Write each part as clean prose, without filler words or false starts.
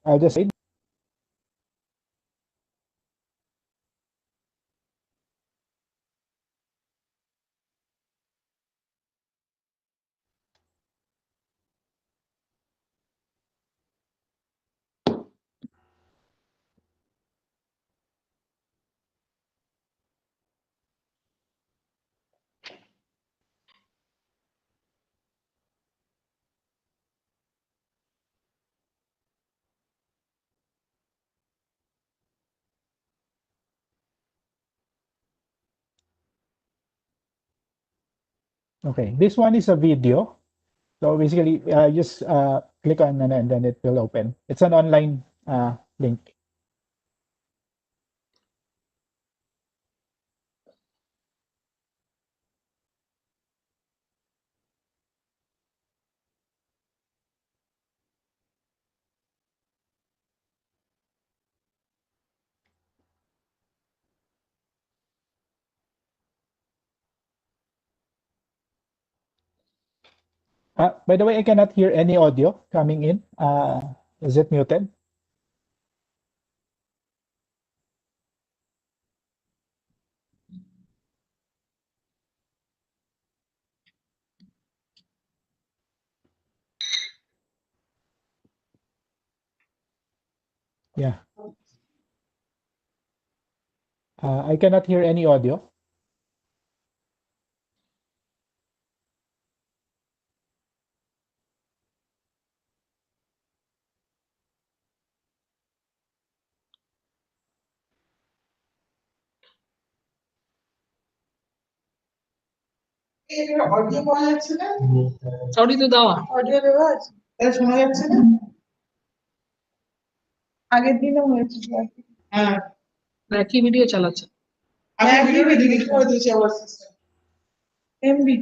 I'll just say. Okay, this one is a video. So basically, just click on and then it will open. It's an online link. By the way, I cannot hear any audio coming in. Is it muted? Yeah. I cannot hear any audio. Audio পাওয়া যাচ্ছে না? Audio তো দেওয়া, audio দেওয়া আছে, এটা শোনা যাচ্ছে না? আগের দিনও হয়েছে। হ্যাঁ, একই ভিডিও চালাচ্ছে। আমি ভিডিওটা ডিলিট করে দিয়েছি আমার সিস্টেম এমবি।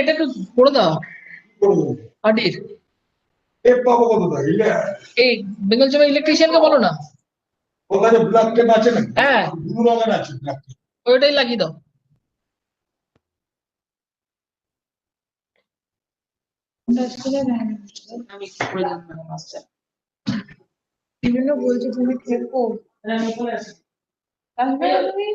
এটা একটু পড়ে দাও। আডির এই পাবো কত টাকা ইলে এই বেঙ্গল জমা ইলেকট্রিশিয়ানকে বলো না। ওখানে ব্ল্যাক টেপ আছে না? হ্যাঁ, ব্লু রঙের আছে ব্ল্যাক টেপ। ওইটাই লাগিয়ে দাও। আমি করে দেব না মাস্টার। বিভিন্ন বলছো তুমি খেলবো। হ্যাঁ, আমি চলে আসি। আসবে তুমি?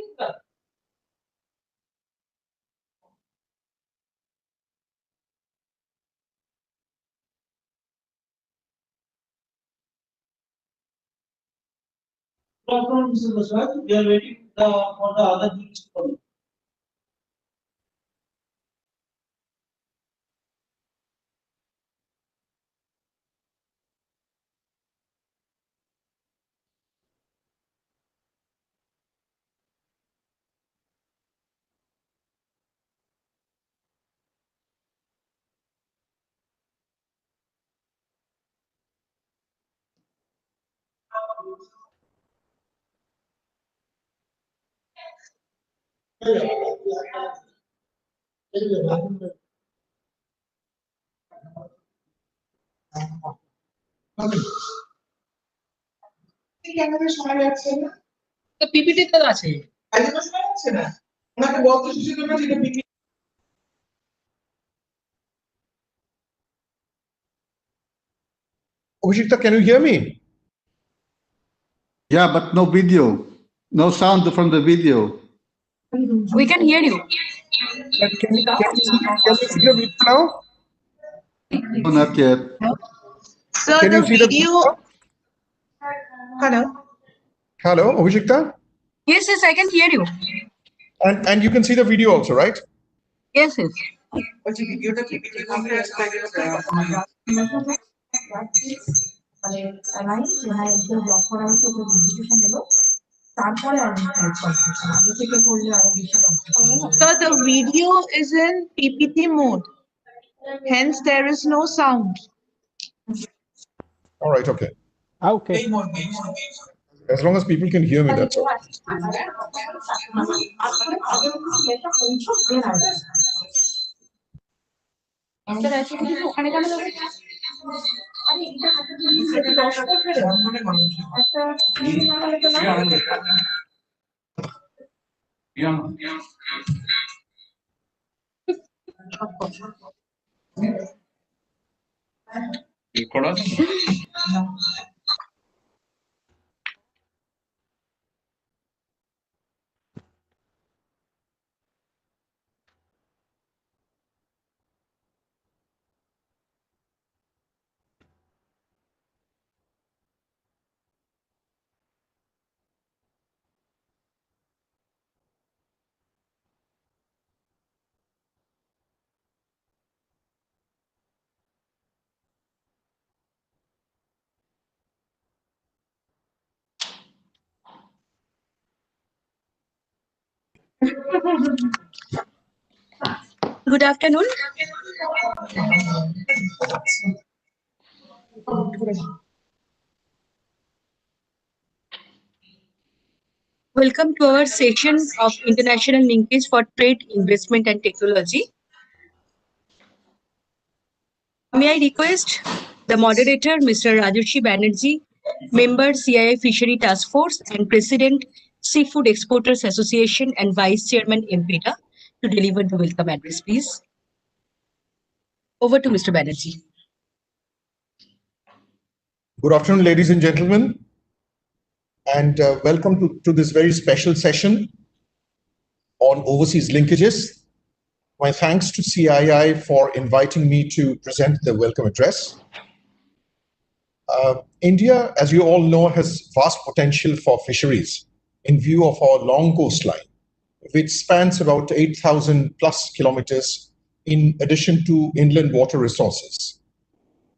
Problem, Mr. Prasad, we are waiting for the other things to come. Camera শোনা যাচ্ছে না? তো পিপিটি তো আছে। আজকে তো শোনা যাচ্ছে না। ওনাকে বলতে শিশু তোমরা যেটা PPT. Abhishek, can you hear me? Yeah, but no video, no sound from the video. We can hear you. Can you see the video now? No, not yet. Sir, Can the you see the video. video? Hello. Hello, Abhishekta? Yes, yes, I can hear you. And you can see the video also, right? Yes, yes. So the video is in PPT mode. Hence, there is no sound. All right, okay. Okay. As long as people can hear me, that's all. Good afternoon. Welcome to our session of International Linkage for Trade, Investment and Technology. May I request the moderator, Mr. Rajarshi Banerjee, member CII Fishery Task Force and President Seafood Exporters Association and Vice Chairman MPETA to deliver the welcome address, please. Over to Mr. Banerjee. Good afternoon, ladies and gentlemen, and welcome to this very special session on overseas linkages. My thanks to CII for inviting me to present the welcome address. India, as you all know, has vast potential for fisheries in view of our long coastline, which spans about 8,000 plus kilometers in addition to inland water resources.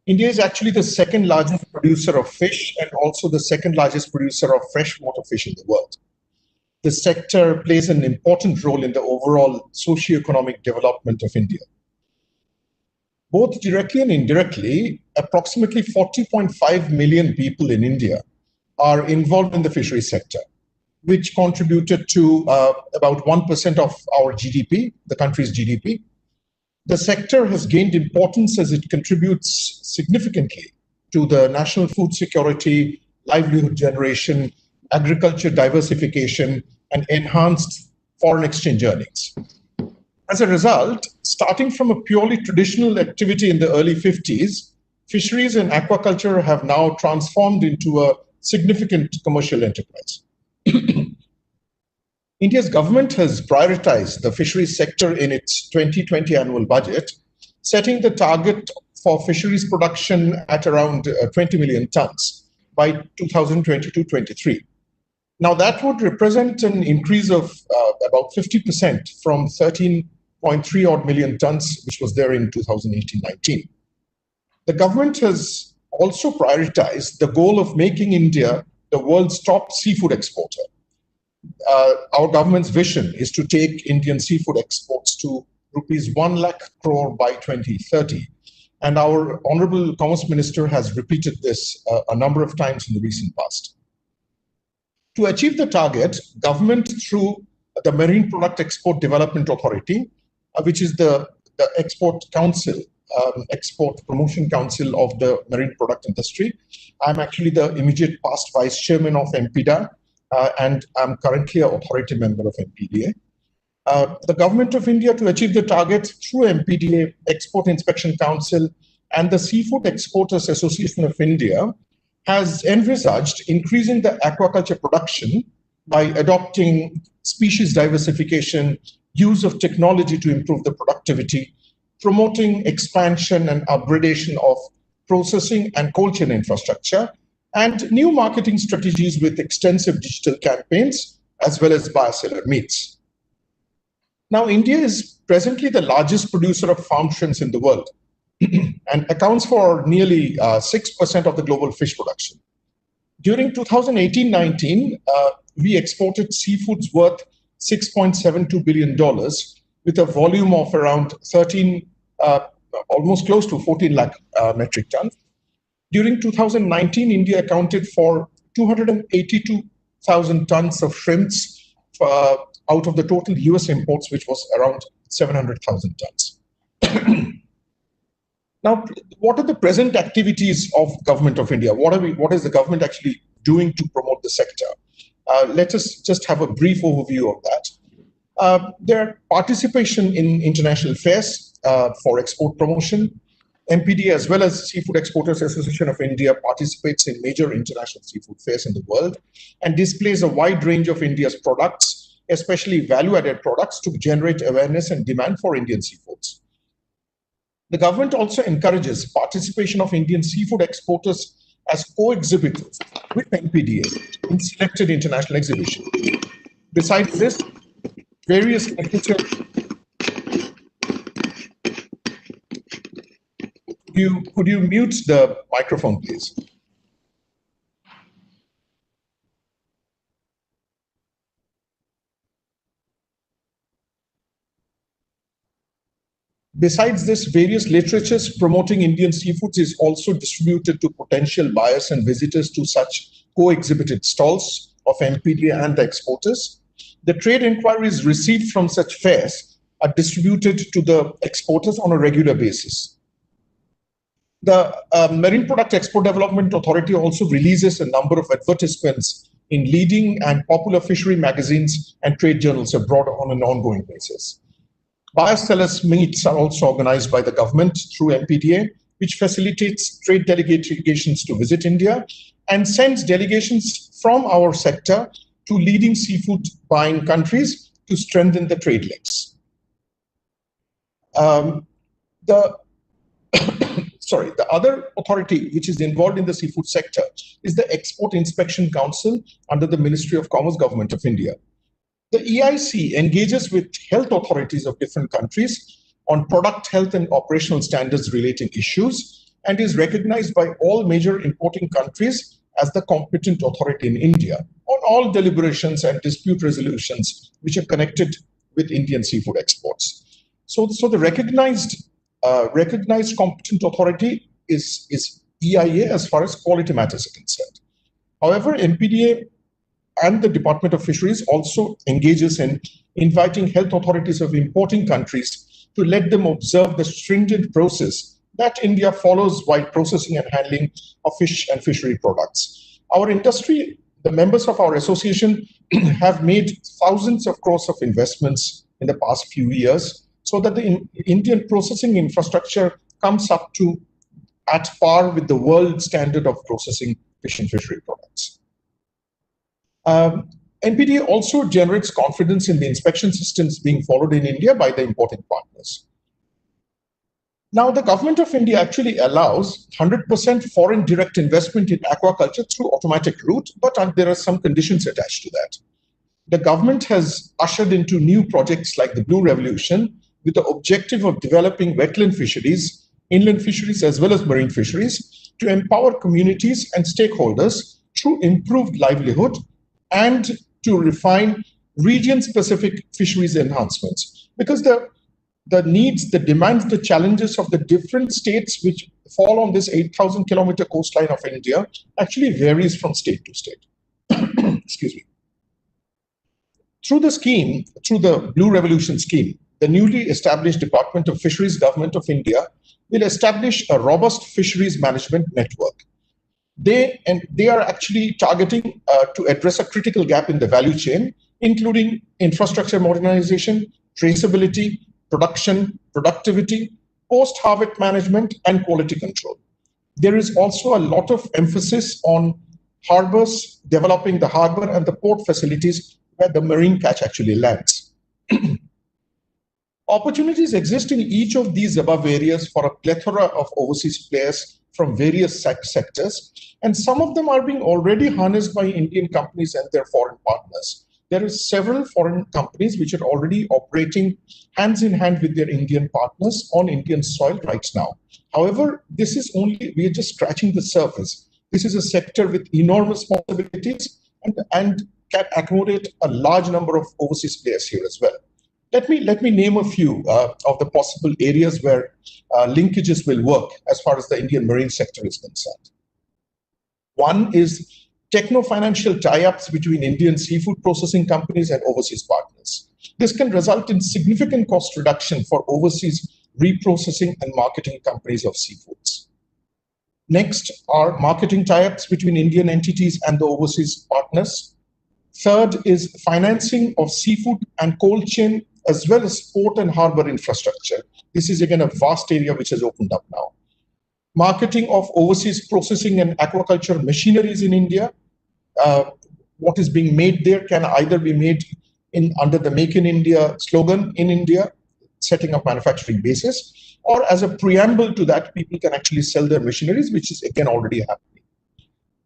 India is actually the second largest producer of fish and also the second largest producer of freshwater fish in the world. The sector plays an important role in the overall socio-economic development of India. Both directly and indirectly, approximately 40.5 million people in India are involved in the fishery sector, which contributed to about 1% of our GDP, the country's GDP. The sector has gained importance as it contributes significantly to the national food security, livelihood generation, agriculture diversification, and enhanced foreign exchange earnings. As a result, starting from a purely traditional activity in the early 50s, fisheries and aquaculture have now transformed into a significant commercial enterprise. India's government has prioritized the fisheries sector in its 2020 annual budget, setting the target for fisheries production at around 20 million tons by 2022-23. Now, that would represent an increase of about 50% from 13.3 odd million tons, which was there in 2018-19. The government has also prioritized the goal of making India the world's top seafood exporter. Our government's vision is to take Indian seafood exports to rupees 1 lakh crore by 2030. And our Honorable Commerce Minister has repeated this a number of times in the recent past. To achieve the target, government through the Marine Product Export Development Authority, which is the Export Council, Export Promotion Council of the marine product industry. I'm actually the immediate past Vice Chairman of MPETA, and I'm currently an authority member of MPDA. The Government of India, to achieve the target through MPDA, Export Inspection Council, and the Seafood Exporters Association of India, has envisaged increasing the aquaculture production by adopting species diversification, use of technology to improve the productivity, promoting expansion and upgradation of processing and cold chain infrastructure, and new marketing strategies with extensive digital campaigns, as well as buyer-seller meets. Now, India is presently the largest producer of farm shrimps in the world and accounts for nearly 6% of the global fish production. During 2018-19, we exported seafoods worth $6.72 billion with a volume of around almost close to 14 lakh metric tons. During 2019, India accounted for 282,000 tons of shrimps out of the total US imports, which was around 700,000 tons. Now, what are the present activities of Government of India? What is the government actually doing to promote the sector? Let us just have a brief overview of that. Their participation in international fairs for export promotion. MPD, as well as Seafood Exporters Association of India, participates in major international seafood fairs in the world and displays a wide range of India's products, especially value-added products, to generate awareness and demand for Indian seafoods. The government also encourages participation of Indian seafood exporters as co-exhibitors with NPDA in selected international exhibitions. Besides this, various literature. Could you mute the microphone, please? Besides this, various literatures promoting Indian seafoods is also distributed to potential buyers and visitors to such co-exhibited stalls of NPDA and the exporters. The trade inquiries received from such fairs are distributed to the exporters on a regular basis. The Marine Product Export Development Authority also releases a number of advertisements in leading and popular fishery magazines and trade journals abroad on an ongoing basis. Buyer-sellers meets are also organized by the government through MPDA, which facilitates trade delegations to visit India and sends delegations from our sector to leading seafood buying countries to strengthen the trade links. The other authority which is involved in the seafood sector is the Export Inspection Council under the Ministry of Commerce, Government of India. The EIC engages with health authorities of different countries on product health and operational standards relating issues and is recognized by all major importing countries as the competent authority in India on all deliberations and dispute resolutions which are connected with Indian seafood exports. So the recognized competent authority is EIA as far as quality matters are concerned. However, MPDA and the Department of Fisheries also engages in inviting health authorities of importing countries to let them observe the stringent process that India follows while processing and handling of fish and fishery products. Our industry, the members of our association, have made thousands of crores of investments in the past few years so that the Indian processing infrastructure comes up to at par with the world standard of processing fish and fishery products. NPDA also generates confidence in the inspection systems being followed in India by the importing partners. Now, the Government of India actually allows 100% foreign direct investment in aquaculture through automatic route, but there are some conditions attached to that. The government has ushered into new projects like the Blue Revolution with the objective of developing wetland fisheries, inland fisheries, as well as marine fisheries to empower communities and stakeholders through improved livelihood and to refine region-specific fisheries enhancements. Because the needs, the demands, the challenges of the different states which fall on this 8,000-kilometer coastline of India actually varies from state to state. Excuse me. Through the Blue Revolution scheme, the newly established Department of Fisheries, Government of India, will establish a robust fisheries management network. They are actually targeting to address a critical gap in the value chain, including infrastructure modernization, traceability, production, productivity, post-harvest management, and quality control. There is also a lot of emphasis on harbors, developing the harbor and the port facilities where the marine catch actually lands. Opportunities exist in each of these above areas for a plethora of overseas players from various sectors, and some of them are being already harnessed by Indian companies and their foreign partners. There are several foreign companies which are already operating hands in hand with their Indian partners on Indian soil right now. However, this is only, we are just scratching the surface. This is a sector with enormous possibilities and can accommodate a large number of overseas players here as well. Let me name a few of the possible areas where linkages will work as far as the Indian marine sector is concerned. One is techno-financial tie-ups between Indian seafood processing companies and overseas partners. This can result in significant cost reduction for overseas reprocessing and marketing companies of seafoods. Next are marketing tie-ups between Indian entities and the overseas partners. Third is financing of seafood and cold chain, as well as port and harbor infrastructure. This is again a vast area which has opened up now. Marketing of overseas processing and aquaculture machineries in India. What is being made there can either be made under the Make in India slogan in India, setting up manufacturing bases, or as a preamble to that, people can actually sell their machineries, which is again already happening.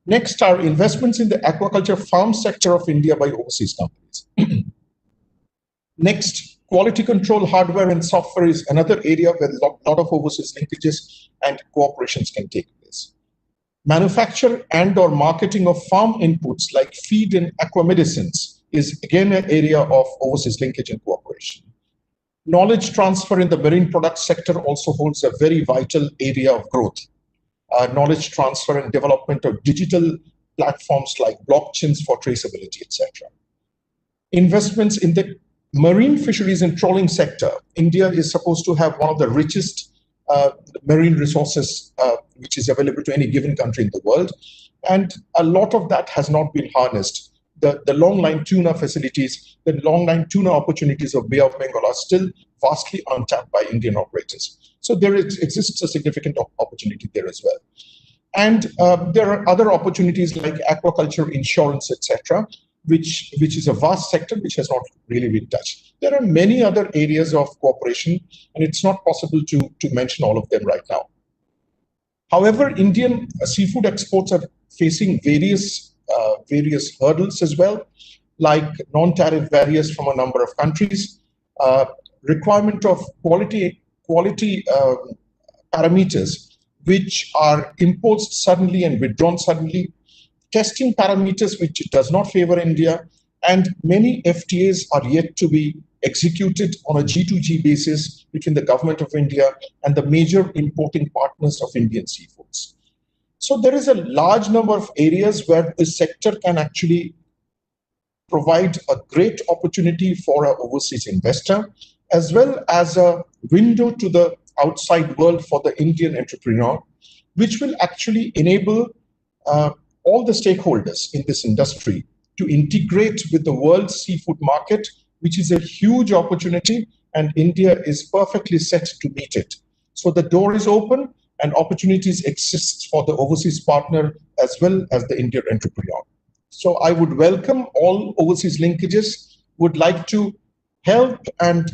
Next are investments in the aquaculture farm sector of India by overseas companies. Next, quality control hardware and software is another area where a lot of overseas linkages and cooperations can take place. Manufacture and or marketing of farm inputs like feed and aquamedicines is again an area of overseas linkage and cooperation. Knowledge transfer in the marine products sector also holds a very vital area of growth. Knowledge transfer and development of digital platforms like blockchains for traceability, etc. Investments in the marine fisheries and trawling sector. India is supposed to have one of the richest marine resources which is available to any given country in the world. And a lot of that has not been harnessed. The long-line tuna facilities, the long-line tuna opportunities of Bay of Bengal are still vastly untapped by Indian operators. So there exists a significant opportunity there as well. And there are other opportunities like aquaculture, insurance, etc., which is a vast sector which has not really been touched. There are many other areas of cooperation, and it's not possible to mention all of them right now. However, Indian seafood exports are facing various hurdles as well, like non-tariff barriers from a number of countries, requirement of quality parameters which are imposed suddenly and withdrawn suddenly, testing parameters which does not favor India, and many FTAs are yet to be executed on a G2G basis between the government of India and the major importing partners of Indian seafoods. So there is a large number of areas where the sector can actually provide a great opportunity for an overseas investor, as well as a window to the outside world for the Indian entrepreneur, which will actually enable all the stakeholders in this industry to integrate with the world's seafood market, which is a huge opportunity, and India is perfectly set to meet it. So the door is open and opportunities exist for the overseas partner as well as the Indian entrepreneur. So I would welcome all overseas linkages, would like to help and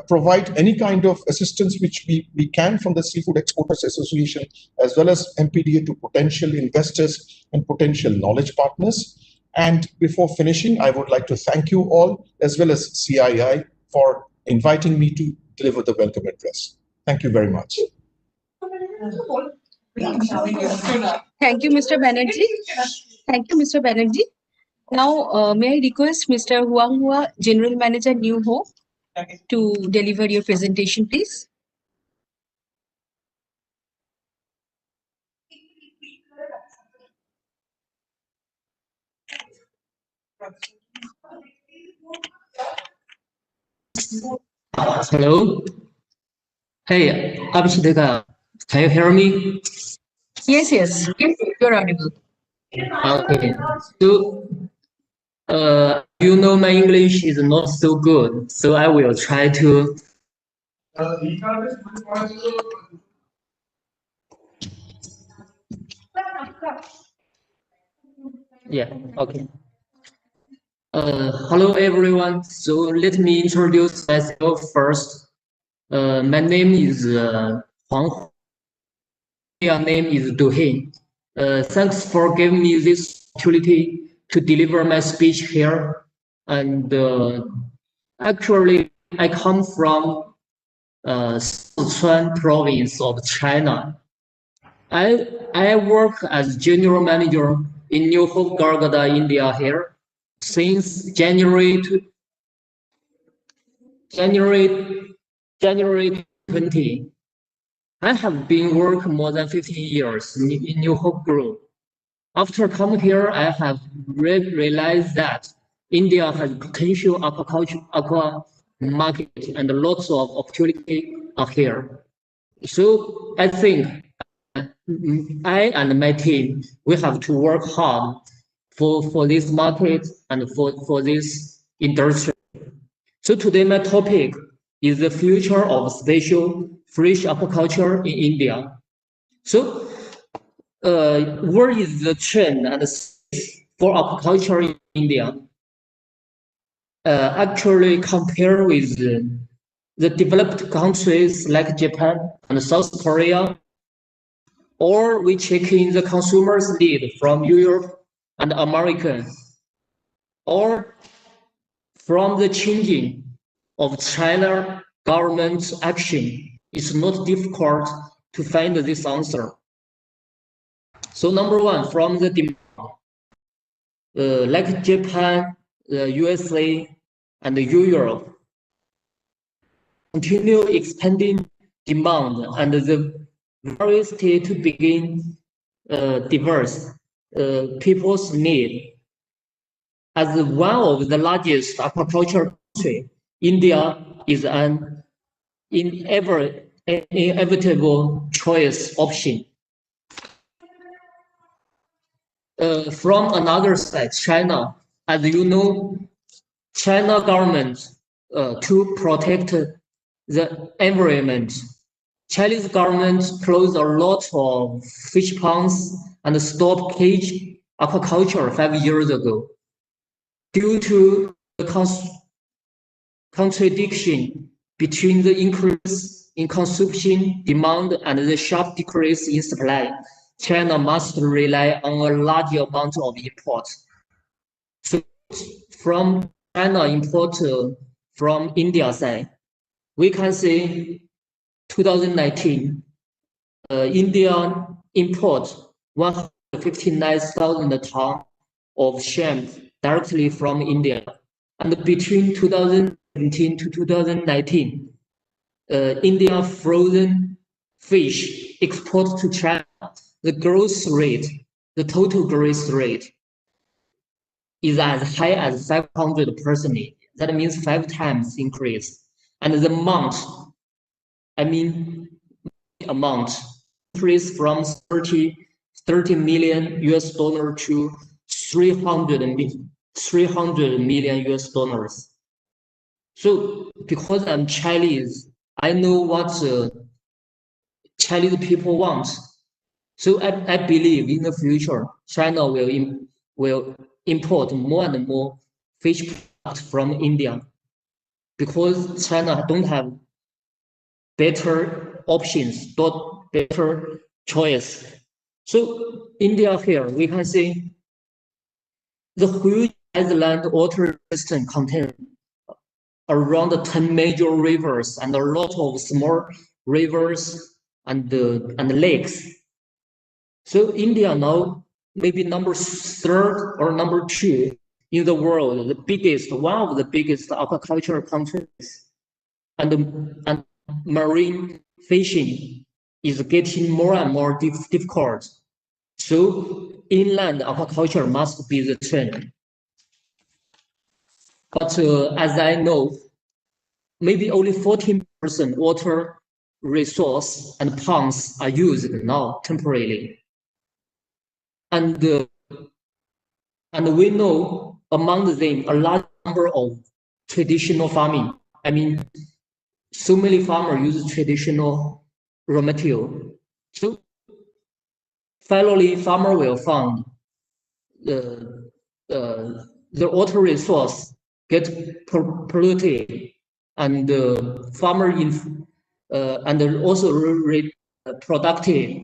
provide any kind of assistance which we can from the Seafood Exporters Association, as well as MPDA, to potential investors and potential knowledge partners. And before finishing, I would like to thank you all, as well as CII, for inviting me to deliver the welcome address. Thank you very much. Thank you, Mr. Banerjee. Thank you, Mr. Banerjee. Now, may I request Mr. Huang Hua, General Manager, New Hope, to deliver your presentation, please. Hello. Hey, Abhishek, can you hear me? Yes, you're audible. Okay. So, you know my English is not so good, so I will try to. Yeah. Okay. Hello everyone. So let me introduce myself first. My name is Huang. India name is Dohin. Thanks for giving me this opportunity to deliver my speech here. And actually, I come from Sichuan province of China. I work as general manager in New Hope, Kolkata, India here since January 20. I have been working more than 15 years in New Hope Group. After coming here, I have realized that India has potential aqua market and lots of opportunity are here. So I think I and my team, we have to work hard for this market and for this industry. So today my topic is the future of spatial fish aquaculture in India. So where is the trend and for aquaculture in India? Actually, compare with the developed countries like Japan and South Korea, or we check in the consumer's need from Europe and America, or from the changing of China government's action, it's not difficult to find this answer. So number one, from the demand, like Japan, the USA, and Europe, continue expanding demand and the various states to begin diverse people's need. As one of the largest aquaculture country, India is an inevitable choice option. From another side, China, as you know, China government to protect the environment. Chinese government closed a lot of fish ponds and stopped cage aquaculture 5 years ago due to the contradiction between the increase in consumption demand and the sharp decrease in supply. China must rely on a large amount of imports. So from China import from India side, we can say 2019, India import 159,000 tons of shrimp directly from India. And between 2017 to 2019, India frozen fish export to China, the growth rate, the total growth rate is as high as 500%. That means 5 times increase. And the amount, increase from 30 million US dollar to 300 million US dollars. So because I'm Chinese, I know what Chinese people want. So I believe in the future, China will import more and more fish products from India because China don't have better options, not better choice. So India here, we can see the huge island water system contains around 10 major rivers and a lot of small rivers and lakes. So India now maybe number 3rd or number 2 in the world, one of the biggest aquaculture countries, and marine fishing is getting more and more difficult. So inland aquaculture must be the trend. But as I know, maybe only 14% water resource and ponds are used now temporarily. And we know among them a large number of traditional farming. So many farmers use traditional raw material. So finally, farmer will find the water resource get polluted, and farmer and also productive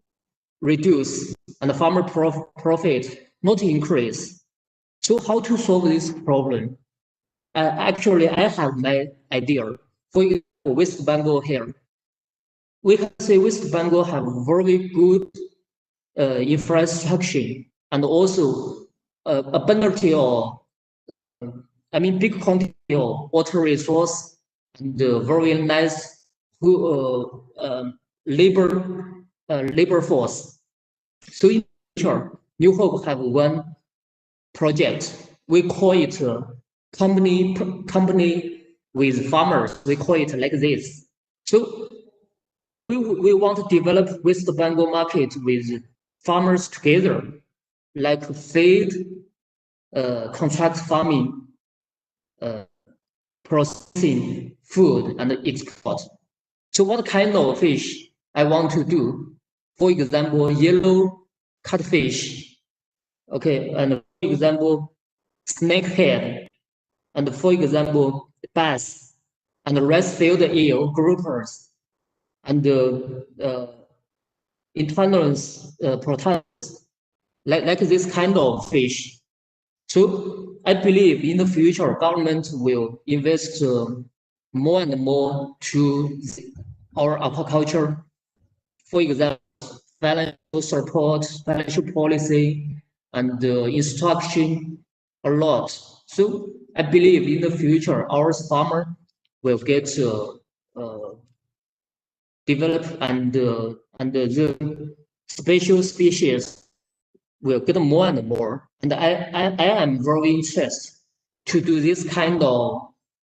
reduce and the farmer profit not increase. So how to solve this problem? Actually, I have my idea. For example, West Bengal here, we can say West Bengal have very good infrastructure and also abundance of, big quantity of water resource and very nice labor force. So in future, New Hope have one project. We call it company with farmers. We call it like this. So we want to develop West Bengal market with farmers together, like feed, contract farming, processing food and export. So what kind of fish I want to do? For example, yellow catfish. Okay, and for example, snakehead, and for example, bass, and rice-filled eel groupers, and intolerance proteins, like this kind of fish. So I believe in the future, government will invest more and more to our aquaculture. For example, financial support, financial policy, and instruction a lot. So I believe in the future, our farmer will get develop and the special species will get more and more. And I am very interested to do this kind of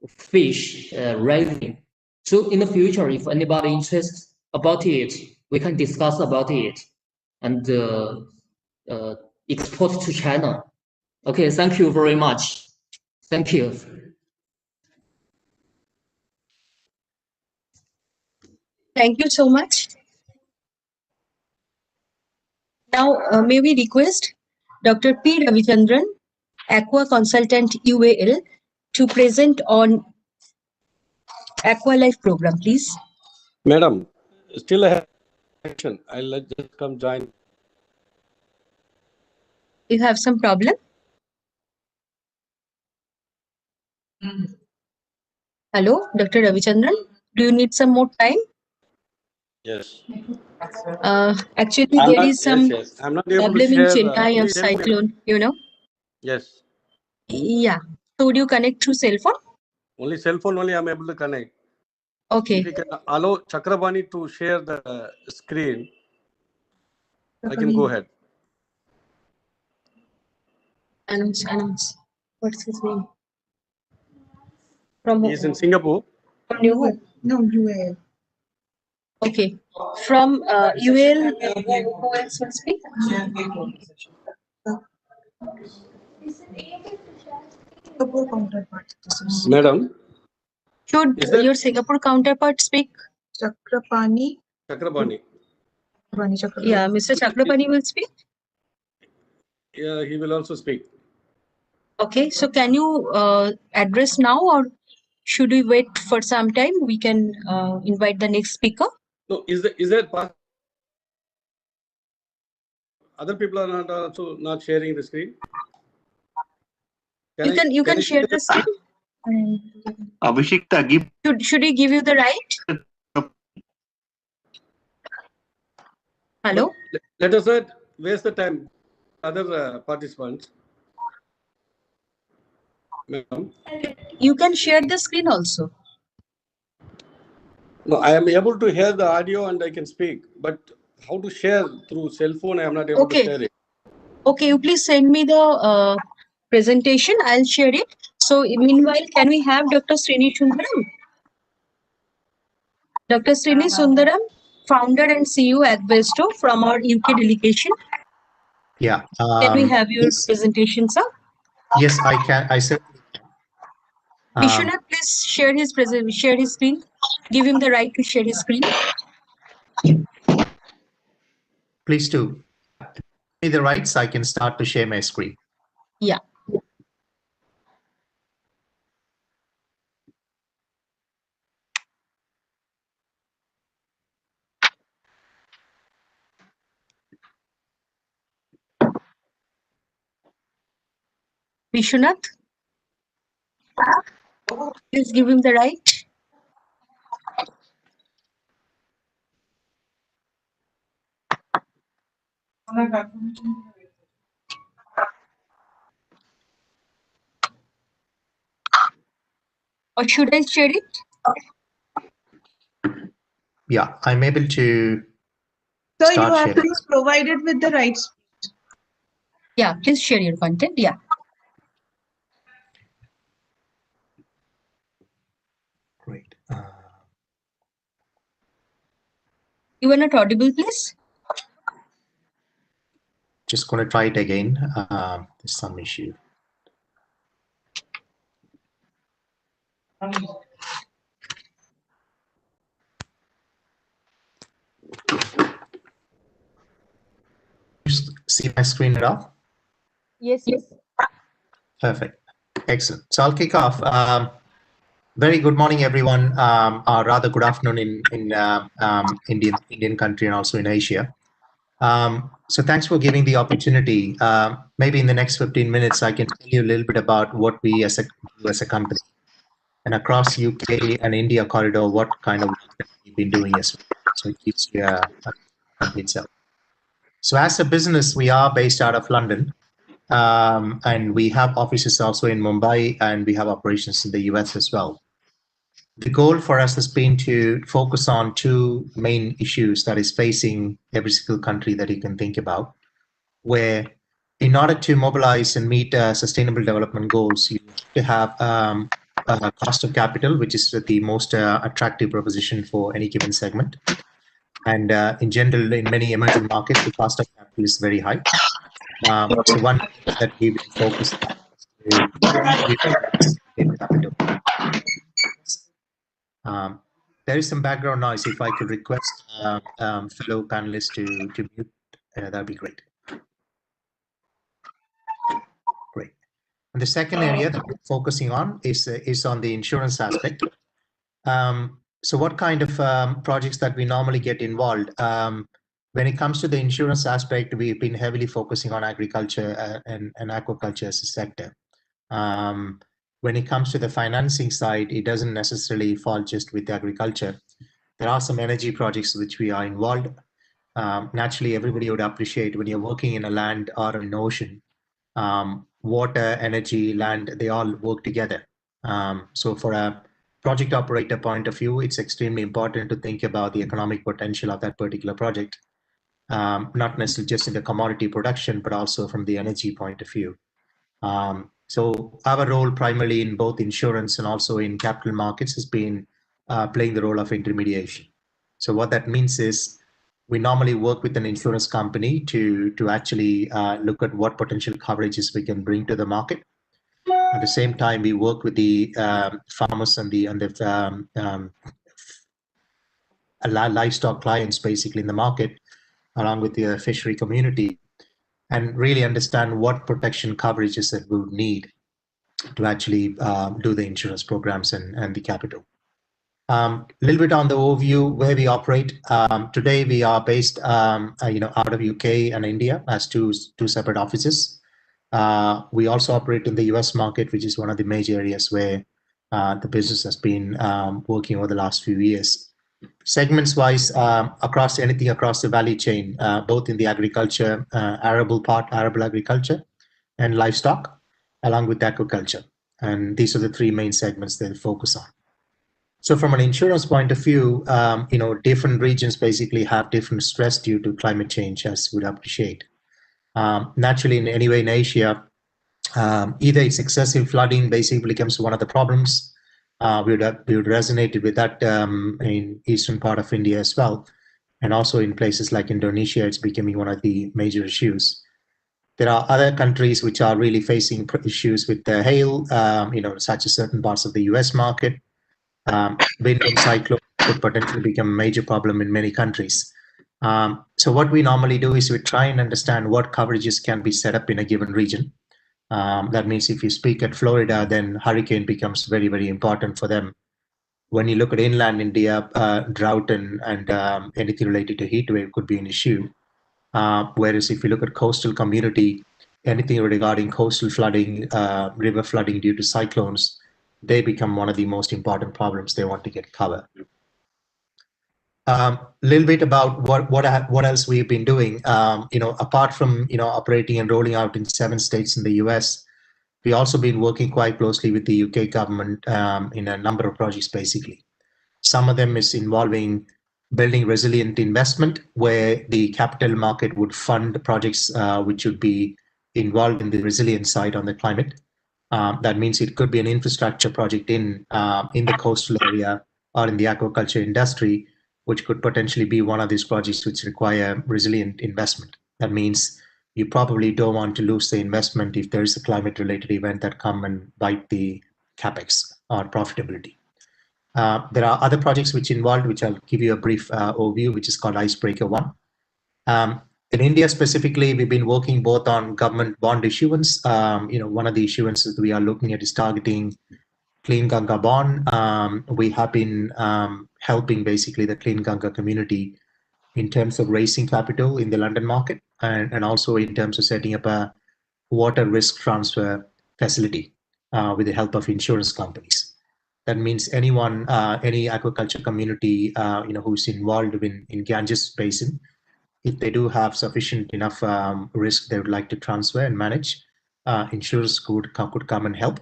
fish raising. So in the future, if anybody interested about it, we can discuss about it and export to China. Okay, thank you very much. Thank you. Thank you so much. Now, may we request Dr. P. Ravichandran, Aqua Consultant UAL, to present on Aqua Life program, please. Madam, still I have a question. I'll just come join. You have some problem? Hello, Dr. Ravichandran. Do you need some more time? Yes. Actually, there is some yes. I'm not able to problem in share. Chennai of cyclone, you know? Yes. Yeah. So would you connect through cell phone? Only cell phone only I'm able to connect. Okay. If you can allow Chakrabani to share the screen, I can go ahead. Announce. What's his name? From He's in Singapore. From UAL. No, UAL. Okay. From UAL, who else will speak? Madam. Should your Singapore counterpart speak? Chakrabani. Yeah, Mr. Chakrapani will speak. Yeah, he will also speak. Okay, so can you address now, or should we wait for some time? We can invite the next speaker. No, is that part? Other people are not also not sharing the screen. You can share the screen. Abhishekta, give. Should he give you the right? Hello. Let us not waste the time. Other participants. Madam. You can share the screen also. No, I am able to hear the audio and I can speak, but how to share through cell phone? I am not able to share it. Okay, you please send me the presentation. I'll share it. So meanwhile, can we have Dr. Srini Sundaram? Dr. Srini Sundaram, founder and CEO at Vesto from our UK delegation. Yeah. Can we have your presentation, sir? Yes, I can. I said. Vishwanath, please share his screen. Give him the right to share his screen. Please do. Give me the rights. I can start to share my screen. Yeah. Vishwanath, please give him the right. Or should I share it? Yeah, I'm able to So you start have sharing. to provide it with the right speed. Yeah, please share your content. Yeah. Great. You are not audible, please. Just going to try it again. There's some issue. See my screen at all? Yes, yes. Perfect. Excellent. So I'll kick off. Very good morning, everyone, or rather good afternoon in Indian country and also in Asia. So thanks for giving the opportunity. Maybe in the next 15 minutes, I can tell you a little bit about what we as a company and across UK and India corridor, what kind of work that we've been doing as well. So it gives you a company itself. So as a business, we are based out of London, and we have offices also in Mumbai, and we have operations in the US as well. The goal for us has been to focus on two main issues that is facing every single country that you can think about, where in order to mobilize and meet sustainable development goals, you have to have a cost of capital, which is the most attractive proposition for any given segment. And in general, in many emerging markets, the cost of capital is very high. So one that we've been focused on is to capital. There is some background noise. If I could request fellow panelists to mute, that'd be great. Great. And the second area that we're focusing on is on the insurance aspect. So what kind of projects that we normally get involved? When it comes to the insurance aspect, we've been heavily focusing on agriculture and aquaculture as a sector. When it comes to the financing side, it doesn't necessarily fall just with agriculture. There are some energy projects which we are involved. Naturally, everybody would appreciate when you're working in a land or an ocean, water, energy, land, they all work together. So for a project operator point of view, it's extremely important to think about the economic potential of that particular project, not necessarily just in the commodity production, but also from the energy point of view. So our role primarily in both insurance and also in capital markets has been playing the role of intermediation. So what that means is we normally work with an insurance company to actually look at what potential coverages we can bring to the market. At the same time, we work with the farmers and the livestock clients basically in the market, along with the fishery community, and really understand what protection coverages that we would need to actually do the insurance programs and the capital. A little bit on the overview where we operate. Today we are based, out of UK and India as two separate offices. We also operate in the US market, which is one of the major areas where the business has been working over the last few years. Segments-wise, anything across the value chain, both in the agriculture, arable agriculture, and livestock, along with aquaculture. And these are the three main segments they focus on. So from an insurance point of view, different regions basically have different stress due to climate change, as we'd appreciate. Naturally, in any way in Asia, either it's excessive flooding basically becomes one of the problems. We would resonate with that in eastern part of India as well. And also in places like Indonesia, it's becoming one of the major issues. There are other countries which are really facing issues with the hail, such as certain parts of the US market. Wind and cyclone could potentially become a major problem in many countries. So what we normally do is we try and understand what coverages can be set up in a given region. That means if you speak at Florida, then hurricane becomes very, very important for them. When you look at inland India, drought and anything related to heat wave could be an issue. Whereas if you look at coastal community, anything regarding coastal flooding, river flooding due to cyclones, they become one of the most important problems they want to get covered. A little bit about what else we've been doing. Apart from operating and rolling out in 7 states in the US, we've also been working quite closely with the UK government in a number of projects. Basically, some of them is involving building resilient investment, where the capital market would fund projects which would be involved in the resilience side on the climate. That means it could be an infrastructure project in the coastal area or in the aquaculture industry, which could potentially be one of these projects which require resilient investment. That means you probably don't want to lose the investment if there is a climate-related event that come and bite the capex or profitability. There are other projects which involved, which I'll give you a brief overview, which is called Icebreaker 1. In India specifically, we've been working both on government bond issuance. One of the issuances we are looking at is targeting Clean Ganga bond. We have been helping basically the Clean Ganga community in terms of raising capital in the London market, and also in terms of setting up a water risk transfer facility with the help of insurance companies. That means anyone, any aquaculture community, who's involved in Ganges Basin, if they do have sufficient enough risk they would like to transfer and manage, insurers could come and help.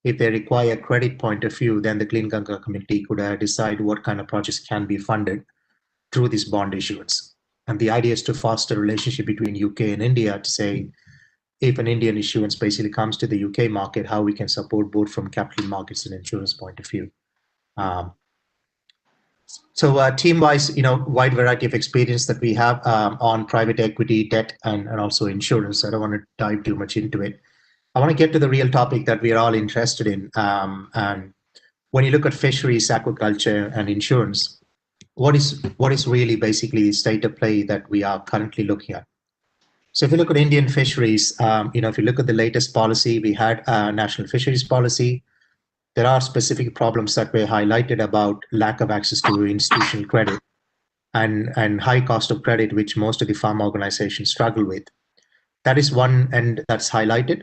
If they require a credit point of view, then the Clean Ganga community could decide what kind of projects can be funded through this bond issuance. And the idea is to foster a relationship between UK and India to say, if an Indian issuance basically comes to the UK market, how we can support both from capital markets and insurance point of view. So team-wise, wide variety of experience that we have on private equity, debt, and also insurance. I don't want to dive too much into it. I want to get to the real topic that we are all interested in. And when you look at fisheries, aquaculture, and insurance, what is really basically the state of play that we are currently looking at? So if you look at Indian fisheries, if you look at the latest policy, we had a national fisheries policy. There are specific problems that were highlighted about lack of access to institutional credit and high cost of credit, which most of the farm organizations struggle with. That is one end that's highlighted.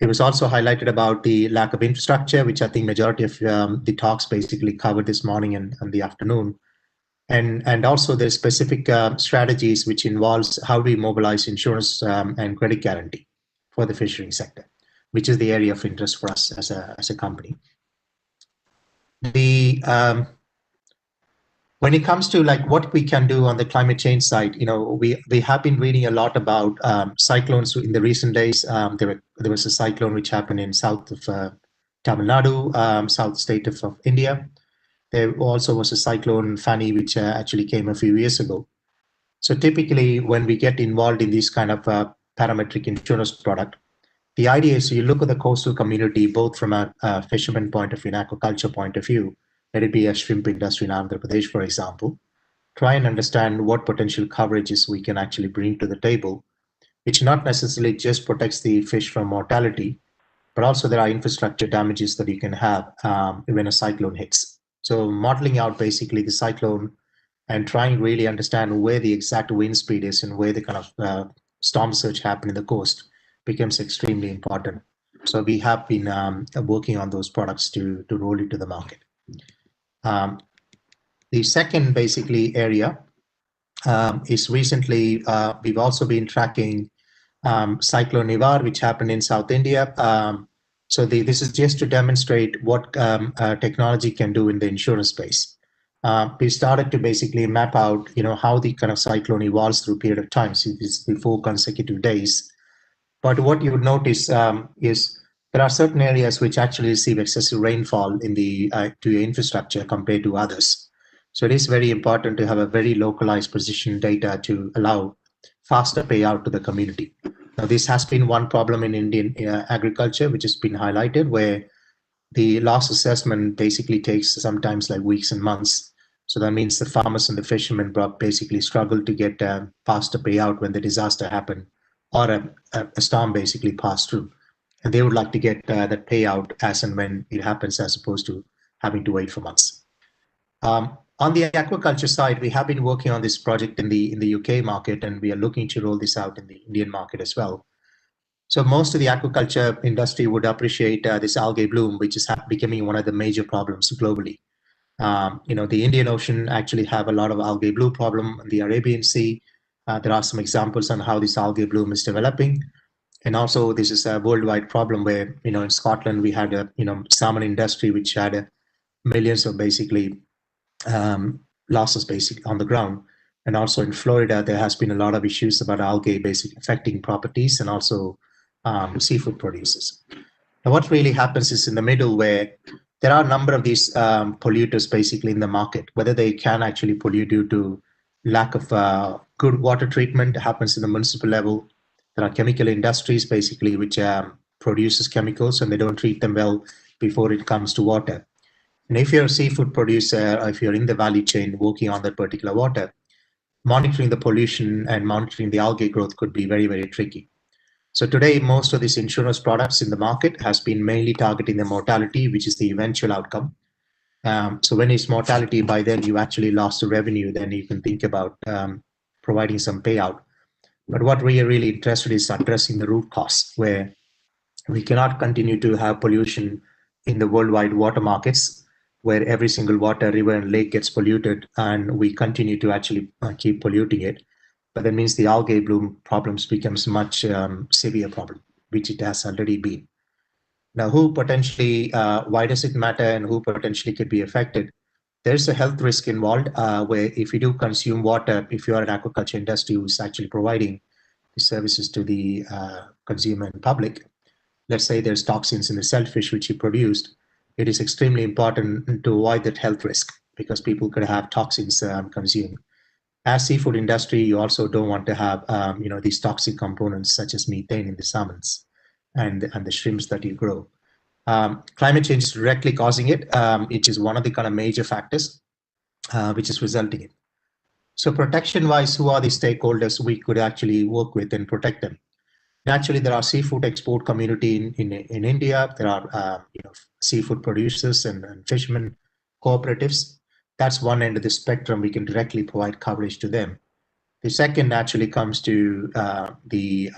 It was also highlighted about the lack of infrastructure, which I think majority of the talks basically covered this morning and the afternoon. And also there's specific strategies which involves how we mobilize insurance and credit guarantee for the fishery sector, which is the area of interest for us as a company. When it comes to like what we can do on the climate change side, we have been reading a lot about cyclones in the recent days. There was a cyclone which happened in south of Tamil Nadu, south state of India. There also was a cyclone Fani, which actually came a few years ago. So typically when we get involved in this kind of parametric insurance product, the idea is you look at the coastal community, both from a fisherman point of view and aquaculture point of view, let it be a shrimp industry in Andhra Pradesh, for example, try and understand what potential coverages we can actually bring to the table, which not necessarily just protects the fish from mortality, but also there are infrastructure damages that you can have when a cyclone hits. So modeling out basically the cyclone and trying to really understand where the exact wind speed is and where the kind of storm surge happened in the coast becomes extremely important. So we have been working on those products to roll into the market. The second basically area is recently we've also been tracking Cyclone Nivar, which happened in South India. So this is just to demonstrate what technology can do in the insurance space. We started to basically map out, how the kind of cyclone evolves through a period of time. So it's 4 consecutive days. But what you would notice is there are certain areas which actually receive excessive rainfall in the to your infrastructure compared to others. So it is very important to have a very localized precision data to allow faster payout to the community. Now, this has been one problem in Indian agriculture, which has been highlighted, where the loss assessment basically takes sometimes like weeks and months. So that means the farmers and the fishermen basically struggle to get faster payout when the disaster happened or a storm basically passed through. And they would like to get that payout as and when it happens, as opposed to having to wait for months. On the aquaculture side, we have been working on this project in the UK market, and we are looking to roll this out in the Indian market as well. So most of the aquaculture industry would appreciate this algae bloom, which is becoming one of the major problems globally. The Indian Ocean actually have a lot of algae bloom problem. The Arabian Sea, there are some examples on how this algae bloom is developing. And also this is a worldwide problem where, in Scotland, we had a, salmon industry, which had millions of basically losses basically on the ground. And also in Florida, there has been a lot of issues about algae basically affecting properties and also seafood producers. Now, what really happens is in the middle where there are a number of these polluters basically in the market, whether they can actually pollute due to lack of good water treatment happens in the municipal level. There are chemical industries basically which produces chemicals and they don't treat them well before it comes to water. And if you're a seafood producer, or if you're in the value chain working on that particular water, monitoring the pollution and monitoring the algae growth could be very, very tricky. So today, most of these insurance products in the market has been mainly targeting the mortality, which is the eventual outcome. So when it's mortality, by then you actually lost the revenue, then you can think about providing some payout. But what we are really interested in is addressing the root cause, where we cannot continue to have pollution in the worldwide water markets, where every single water, river, and lake gets polluted, and we continue to actually keep polluting it. But that means the algae bloom problems becomes much severe problem, which it has already been. Now, who potentially, why does it matter and who potentially could be affected? There's a health risk involved where if you do consume water, if you are an aquaculture industry who's actually providing the services to the consumer and public, let's say there's toxins in the shellfish which you produced, it is extremely important to avoid that health risk because people could have toxins consumed. As seafood industry, you also don't want to have these toxic components such as methane in the salmons and the shrimps that you grow. Climate change is directly causing it, which is one of the kind of major factors which is resulting in. So protection-wise, who are the stakeholders we could actually work with and protect them? Naturally, there are seafood export community in India. There are seafood producers and fishermen cooperatives. That's one end of the spectrum. We can directly provide coverage to them. The second actually comes to the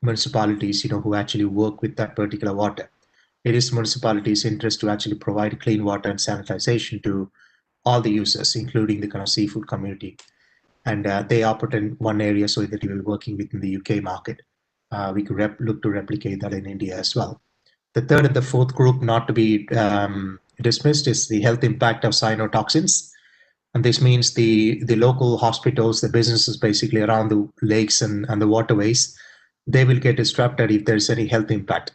municipalities, who actually work with that particular water. It is municipalities' interest to actually provide clean water and sanitization to all the users, including the kind of seafood community. And they operate in one area, so that we are working within the UK market. We could look to replicate that in India as well. The third and the fourth group not to be dismissed is the health impact of cyanotoxins. And this means the local hospitals, the businesses basically around the lakes and the waterways, they will get disrupted if there's any health impact.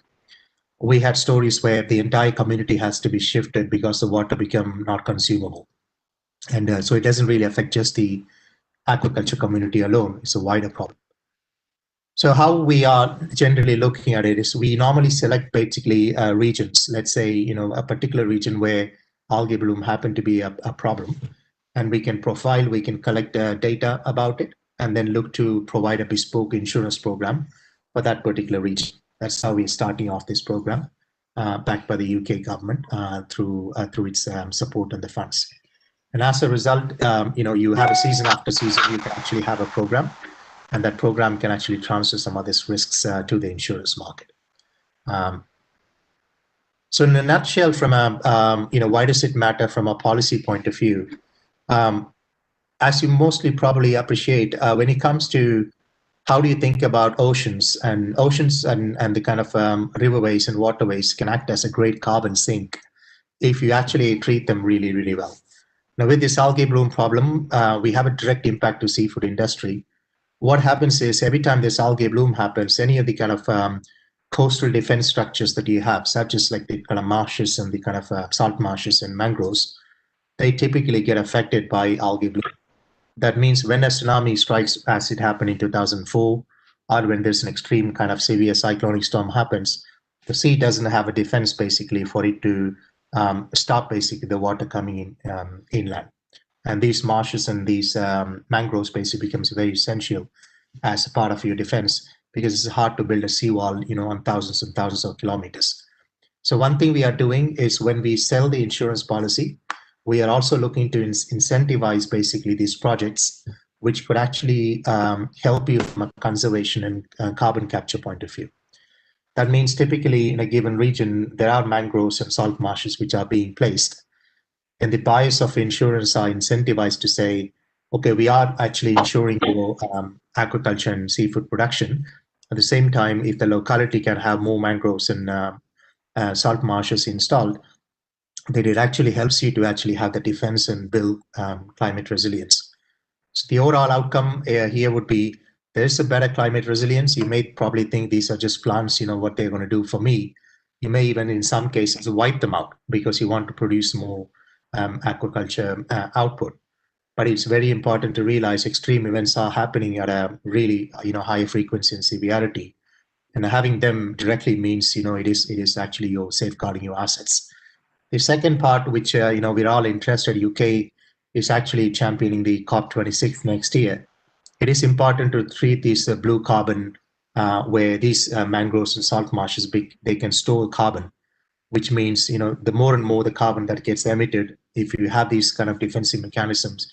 We had stories where the entire community has to be shifted because the water become not consumable. And so it doesn't really affect just the aquaculture community alone. It's a wider problem. So how we are generally looking at it is we normally select basically regions, let's say, a particular region where algae bloom happen to be a problem. And we can profile, we can collect data about it, and then look to provide a bespoke insurance program for that particular region. That's how we're starting off this program, backed by the UK government through its support and the funds. And as a result, you have a season after season, you can actually have a program, and that program can actually transfer some of these risks to the insurance market. So in a nutshell, from a, why does it matter from a policy point of view? As you mostly probably appreciate, when it comes to how do you think about oceans and the kind of riverways and waterways can act as a great carbon sink if you actually treat them really, really well. Now, with this algae bloom problem, we have a direct impact to seafood industry. What happens is every time this algae bloom happens, any of the kind of coastal defense structures that you have, such as like the kind of marshes and the kind of salt marshes and mangroves, they typically get affected by algae bloom. That means when a tsunami strikes, as it happened in 2004, or when there's an extreme kind of severe cyclonic storm happens, the sea doesn't have a defense basically for it to stop basically the water coming in inland. And these marshes and these mangroves basically becomes very essential as a part of your defense, because it's hard to build a seawall, on thousands and thousands of kilometers. So one thing we are doing is when we sell the insurance policy, we are also looking to incentivize basically these projects, which could actually help you from a conservation and carbon capture point of view. That means typically in a given region, there are mangroves and salt marshes which are being placed. And the buyers of insurance are incentivized to say, okay, we are actually insuring your agriculture and seafood production. At the same time, if the locality can have more mangroves and salt marshes installed, then it actually helps you to actually have the defense and build climate resilience. So the overall outcome here would be there's a better climate resilience. You may probably think these are just plants, what they're going to do for me. You may even, in some cases, wipe them out because you want to produce more aquaculture output. But it's very important to realize extreme events are happening at a really, high frequency and severity. And having them directly means, it is actually you're safeguarding your assets. The second part, which, we're all interested, UK is actually championing the COP26 next year. It is important to treat these blue carbon, where these mangroves and salt marshes, they can store carbon, which means, the more and more the carbon that gets emitted, if you have these kind of defensive mechanisms,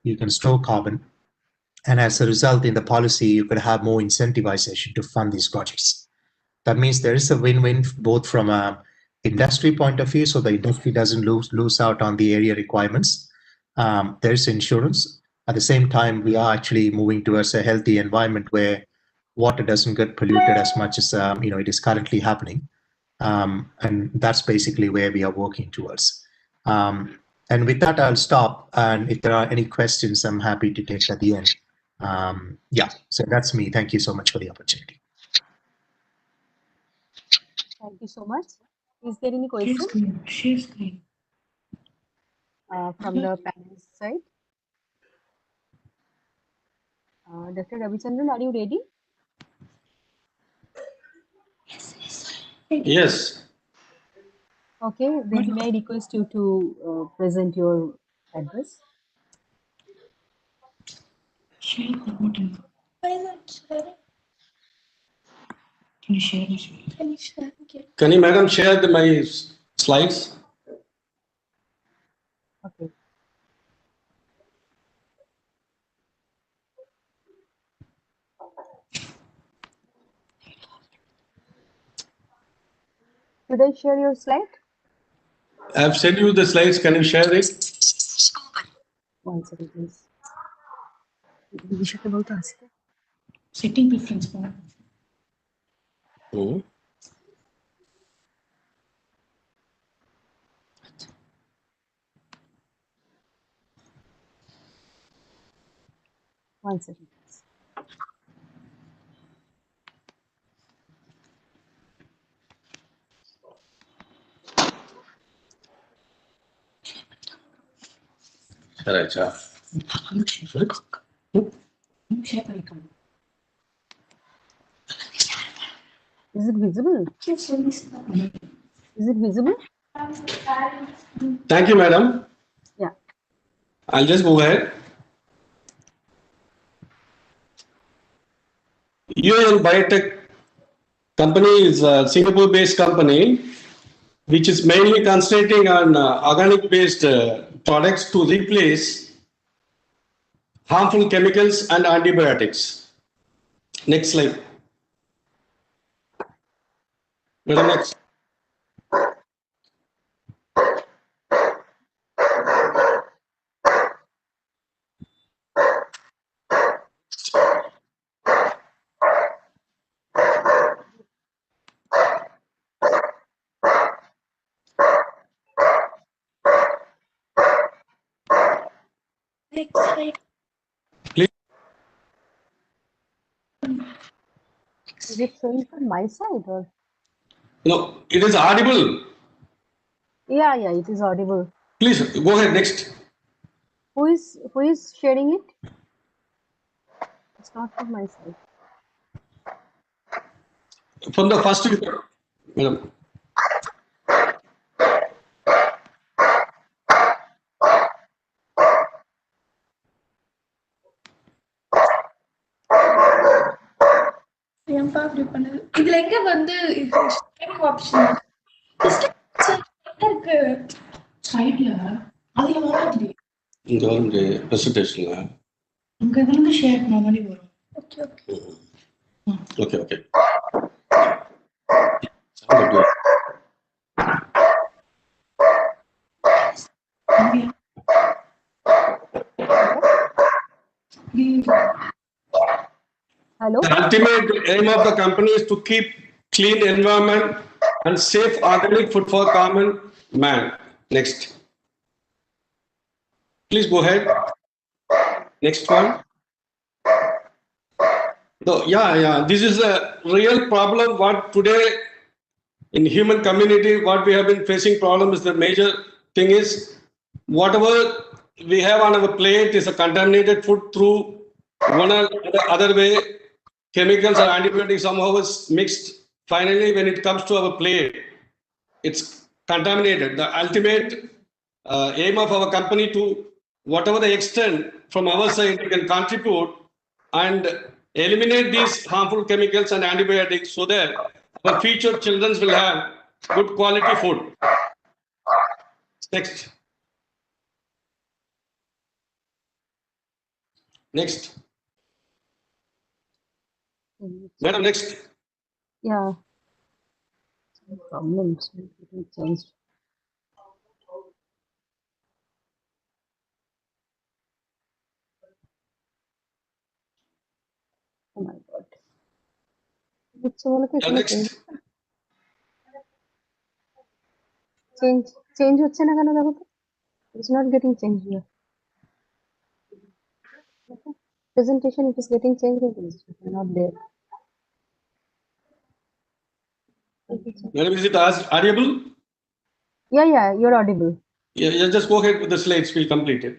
you can store carbon. And as a result, in the policy, you could have more incentivization to fund these projects. That means there is a win-win both from a industry point of view, so the industry doesn't lose out on the area requirements. There's insurance. At the same time, we are actually moving towards a healthy environment where water doesn't get polluted as much as it is currently happening. And that's basically where we are working towards. And with that, I'll stop. And if there are any questions, I'm happy to take at the end. Yeah, so that's me. Thank you so much for the opportunity. Thank you so much. Is there any question? Share screen. From the panelist side? Dr. Ravichandran, are you ready? Yes. Okay, then may I request you to present your address? Share the button. Can you share this? Can you, madam, share my slides? Okay. Should I share your slide? I have sent you the slides. Can you share it? 1 second, please. Setting preference for. Oh. One second, please. Right, Is it visible? Is it visible? Thank you, madam. Yeah. I'll just go ahead. UAN Biotech company is a Singapore-based company which is mainly concentrating on organic-based products to replace harmful chemicals and antibiotics. Next slide. Madam, next. Please. Is it showing from my side or? No, it is audible. Yeah, it is audible. Please go ahead. Next. Who is sharing it? It's not from my side. From the first, madam. இதுல எங்க வந்து option இருக்கு சைடுல அதுல வராது இங்க வந்து பிரசன்டேஷன்ல அங்க இருந்து ஷேர் பண்ண மாதிரி வரும் okay okay Hello? The ultimate aim of the company is to keep clean environment and safe organic food for common man. Next. Please go ahead. Next one. This is a real problem. What today in human community, what we have been facing problem is the major thing is whatever we have on our plate is a contaminated food through one or the other way. Chemicals or antibiotics somehow is mixed. Finally, when it comes to our plate, it's contaminated. The ultimate aim of our company to whatever the extent from our side we can contribute and eliminate these harmful chemicals and antibiotics so that our future children will have good quality food. Next. Next. Madam, next. Yeah. Problems changed. Oh my God. It's all okay. Next. Change হচ্ছে না কেন দেখো তো? It's not getting changed here. Okay. Presentation it is getting changed, it is not there. Madam, is it audible? Yeah, you're audible. Yeah, just go ahead with the slides, we'll complete it.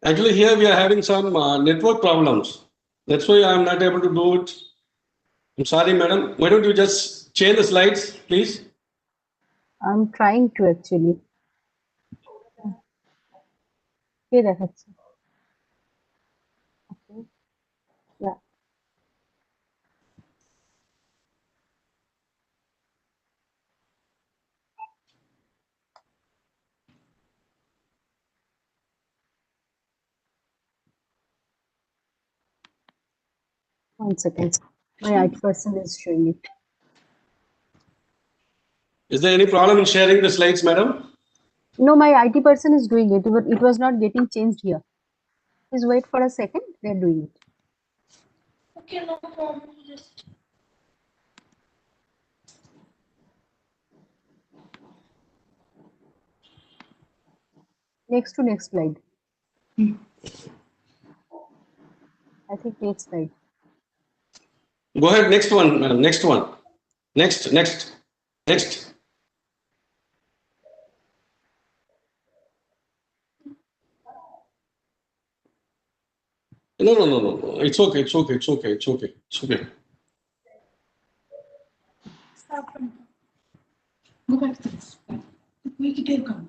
Actually, here we are having some network problems. That's why I'm not able to do it. I'm sorry, madam. Why don't you just change the slides, please? I'm trying to actually. Okay, দেখাচ্ছে. Okay. Yeah. One second. My IT person is showing it. Is there any problem in sharing the slides, madam? No, my IT person is doing it, but it was not getting changed here. Please wait for a second. They're doing it. Okay, no problem. Just Next slide. I think next slide. Go ahead, next one, madam. Next one. Next. No. It's okay. stop. Go back to this. Make it take on.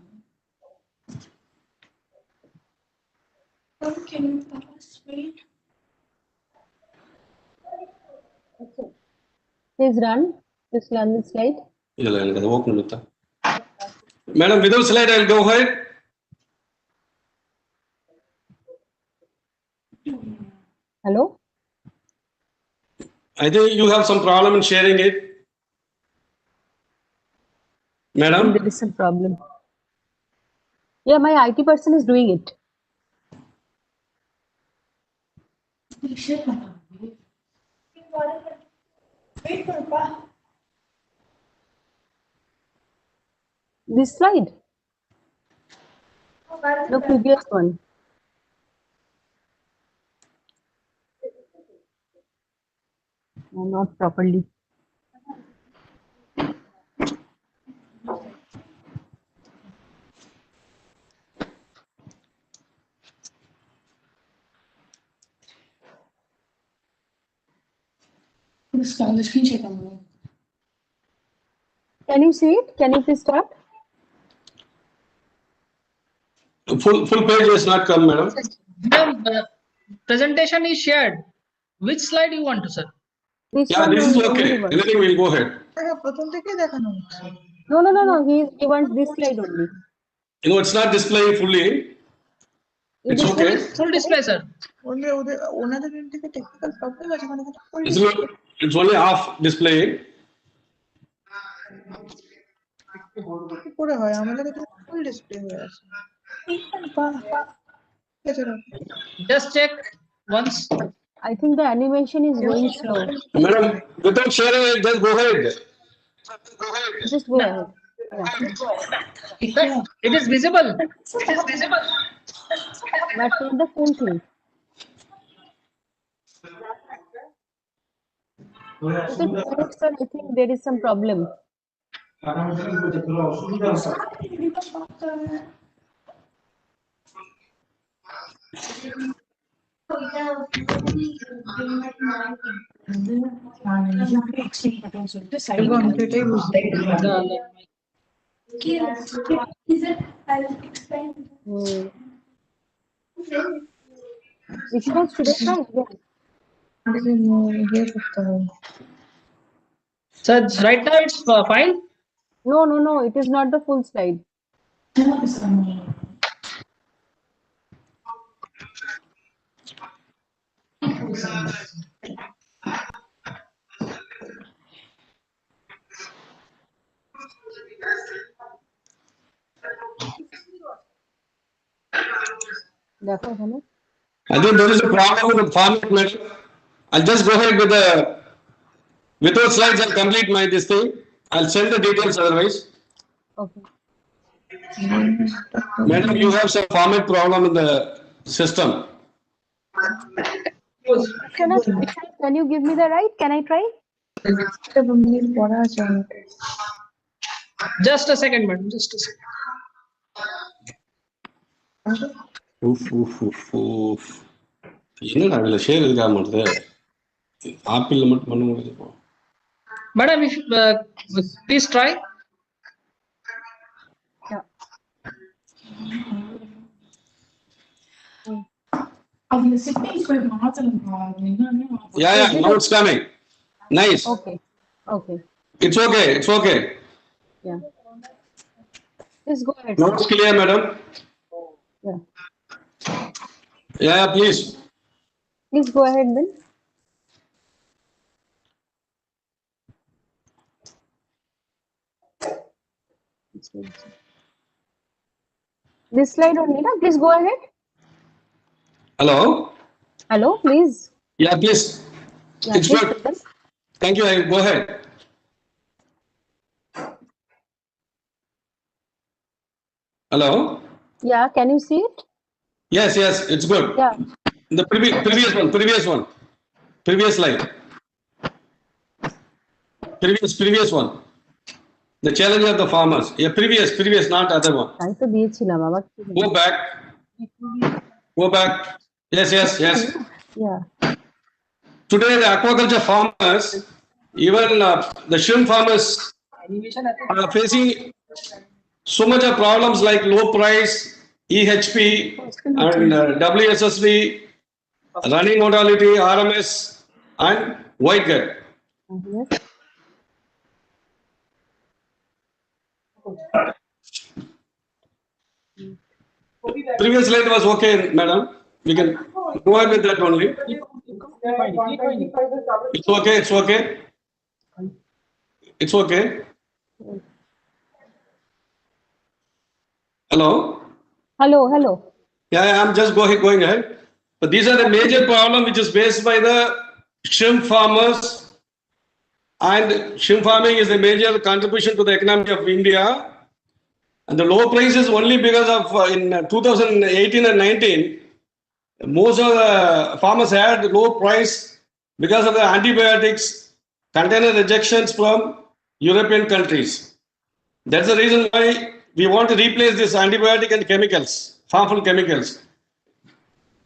Can you wait? Okay. Please run the slide. Madam, without slide, I'll go ahead. Hello? I think you have some problem in sharing it. Madam? There is some problem. Yeah, my IT person is doing it. Wait for Pa. This slide? No, previous one. No, not properly. The screen share on. Can you see it? Can you please start? Full page has not come, madam. Madam, presentation is shared. Which slide you want to, sir? This Yeah, one this is only okay. one. Anything will go ahead. No. He wants this slide only. It's not displaying fully. It's okay. Full display, sir. ওনাদের end থেকে technical problem আছে মানে full It's only half display. কি করে হয় আমাদের এটা full display হয়ে আছে Just check once. I think the animation is going slow. Madam, without sharing it, just go ahead. Just go ahead. Yeah. It is visible. But not the full thing. Sir, I think there is some problem. Which one should I try again? So right now it's fine. No, it is not the full slide. I think there is a problem with the format, madam. I'll just go ahead with the without slides. I'll complete this thing. I'll send the details otherwise. Okay. Madam, you have some format problem in the system. Can you give me the right? Can I try? Just a second, madam. Just a second. என்னடா இதுல share இருக்கா மாட்டேது ஆப்பிள்ல மட்டும் பண்ண முடியுது Madam, if please try. Yeah, now it's coming. Nice. Okay. It's okay. Yeah. Just go ahead. Now it's clear, madam. Yeah, please. Please go ahead then. This slide only, na? Please go ahead. Hello, please. Yeah, please. Yeah, It's please, good. sir. Thank you. Go ahead. Hello. Yeah, can you see it? Yes, it's good. Yeah. The previous one. Previous slide. Previous one. The challenge of the farmers. Yeah, previous, not other one. Go back. Yes. Yeah. Today, the aquaculture farmers, even the shrimp farmers, are facing so much of problems like low price, EHP, and WSSV, running mortality, RMS, and white gut. Yes. Previous slide was okay, madam. We can go ahead with that only. It's okay. Hello. Yeah, I'm just going ahead. But these are the major problem which is faced by the shrimp farmers, and shrimp farming is a major contribution to the economy of India. And the low price is only because of in 2018 and 19, most of the farmers had low price because of the antibiotics, container rejections from European countries. That's the reason why we want to replace this antibiotic and chemicals, harmful chemicals.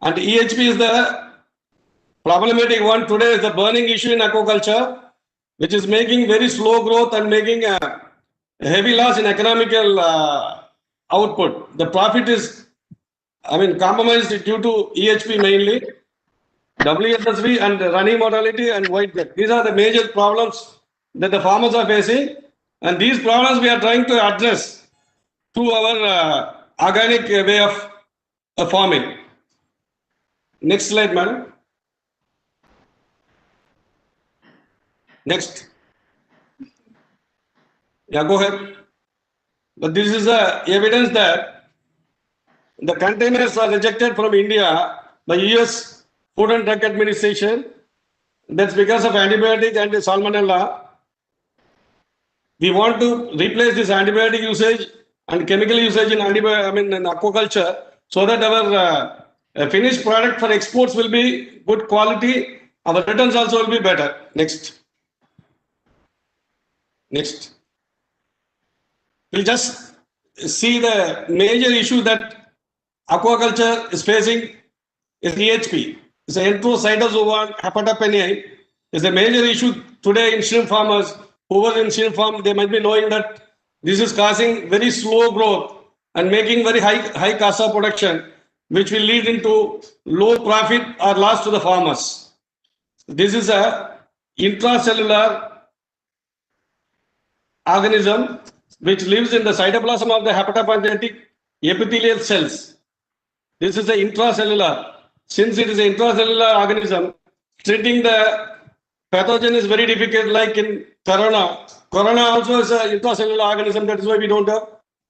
And EHP is the problematic one today, is the burning issue in aquaculture, which is making very slow growth and making a heavy loss in economical output. The profit is, compromised due to EHP mainly, WSSV and running mortality and white gut. These are the major problems that the farmers are facing, and these problems we are trying to address through our organic way of farming. Next slide, madam. Next. Yeah, go ahead. But this is the evidence that the containers are rejected from India by US Food and Drug Administration. That's because of antibiotic and salmonella. We want to replace this antibiotic usage and chemical usage in in aquaculture, so that our finished product for exports will be good quality. Our returns also will be better. Next. Next. We'll just see the major issue that aquaculture is facing is EHP. It's an enterocytozoa hepatopenii. It's a major issue today in shrimp farmers. Who were in shrimp farm, they might be knowing that this is causing very slow growth and making very high CASA production, which will lead into low profit or loss to the farmers. This is a intracellular organism which lives in the cytoplasm of the hepatopancreatic epithelial cells. This is the intracellular. Since it is an intracellular organism, treating the pathogen is very difficult, like in corona. Corona also is an intracellular organism. That is why we don't have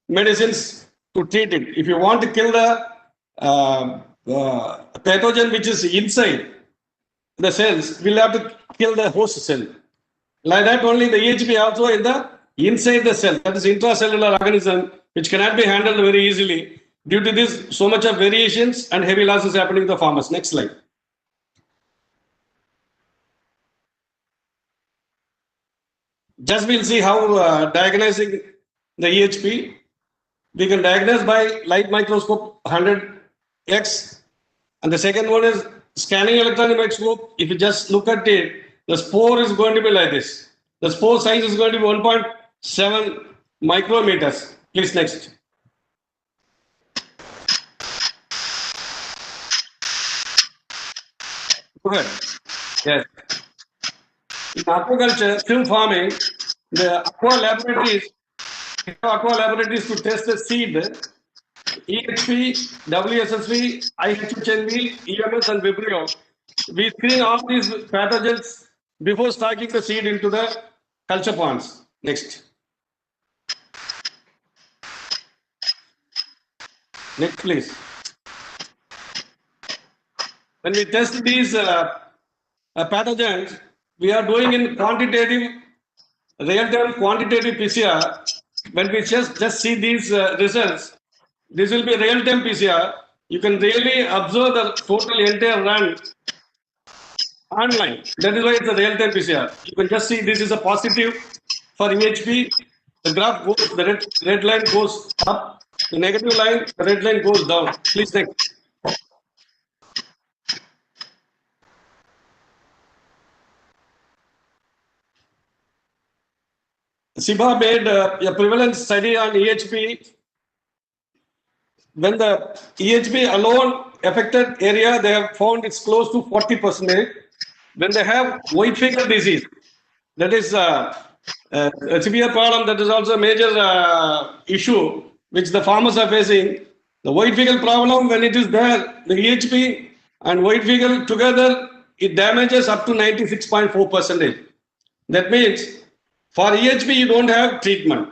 medicines to treat it. If you want to kill the pathogen which is inside the cells, we'll have to kill the host cell. Like that, only the EHP also in the inside the cell. That is intracellular organism which cannot be handled very easily. Due to this, so much of variations and heavy losses happening to the farmers. Next slide. Just we'll see how diagnosing the EHP. We can diagnose by light microscope 100x. And the second one is scanning electron microscope. If you just look at it, the spore is going to be like this. The spore size is going to be 1.7 micrometers. Please, next. Go ahead. Yes. In aquaculture, shrimp farming, the aqua laboratories to test the seed, EHP, WSSV, IHHNV, EMS, and Vibrio. We screen all these pathogens before stocking the seed into the culture ponds. Next. Next, please. When we test these pathogens, we are doing in quantitative, real-time quantitative PCR. When we just see these results, this will be real-time PCR. You can really observe the total entire run online. That is why it's a real-time PCR. You can just see this is a positive for EHP. The graph goes, the red line goes up. The negative line, the red line goes down. Please next. SIBA made a prevalence study on EHP. When the EHP alone affected area, they have found it's close to 40%. When they have white fever disease, that is a severe problem, that is also a major issue which the farmers are facing. The white fever problem, when it is there, the EHP and white fever together, it damages up to 96.4%. That means for EHP, you don't have treatment.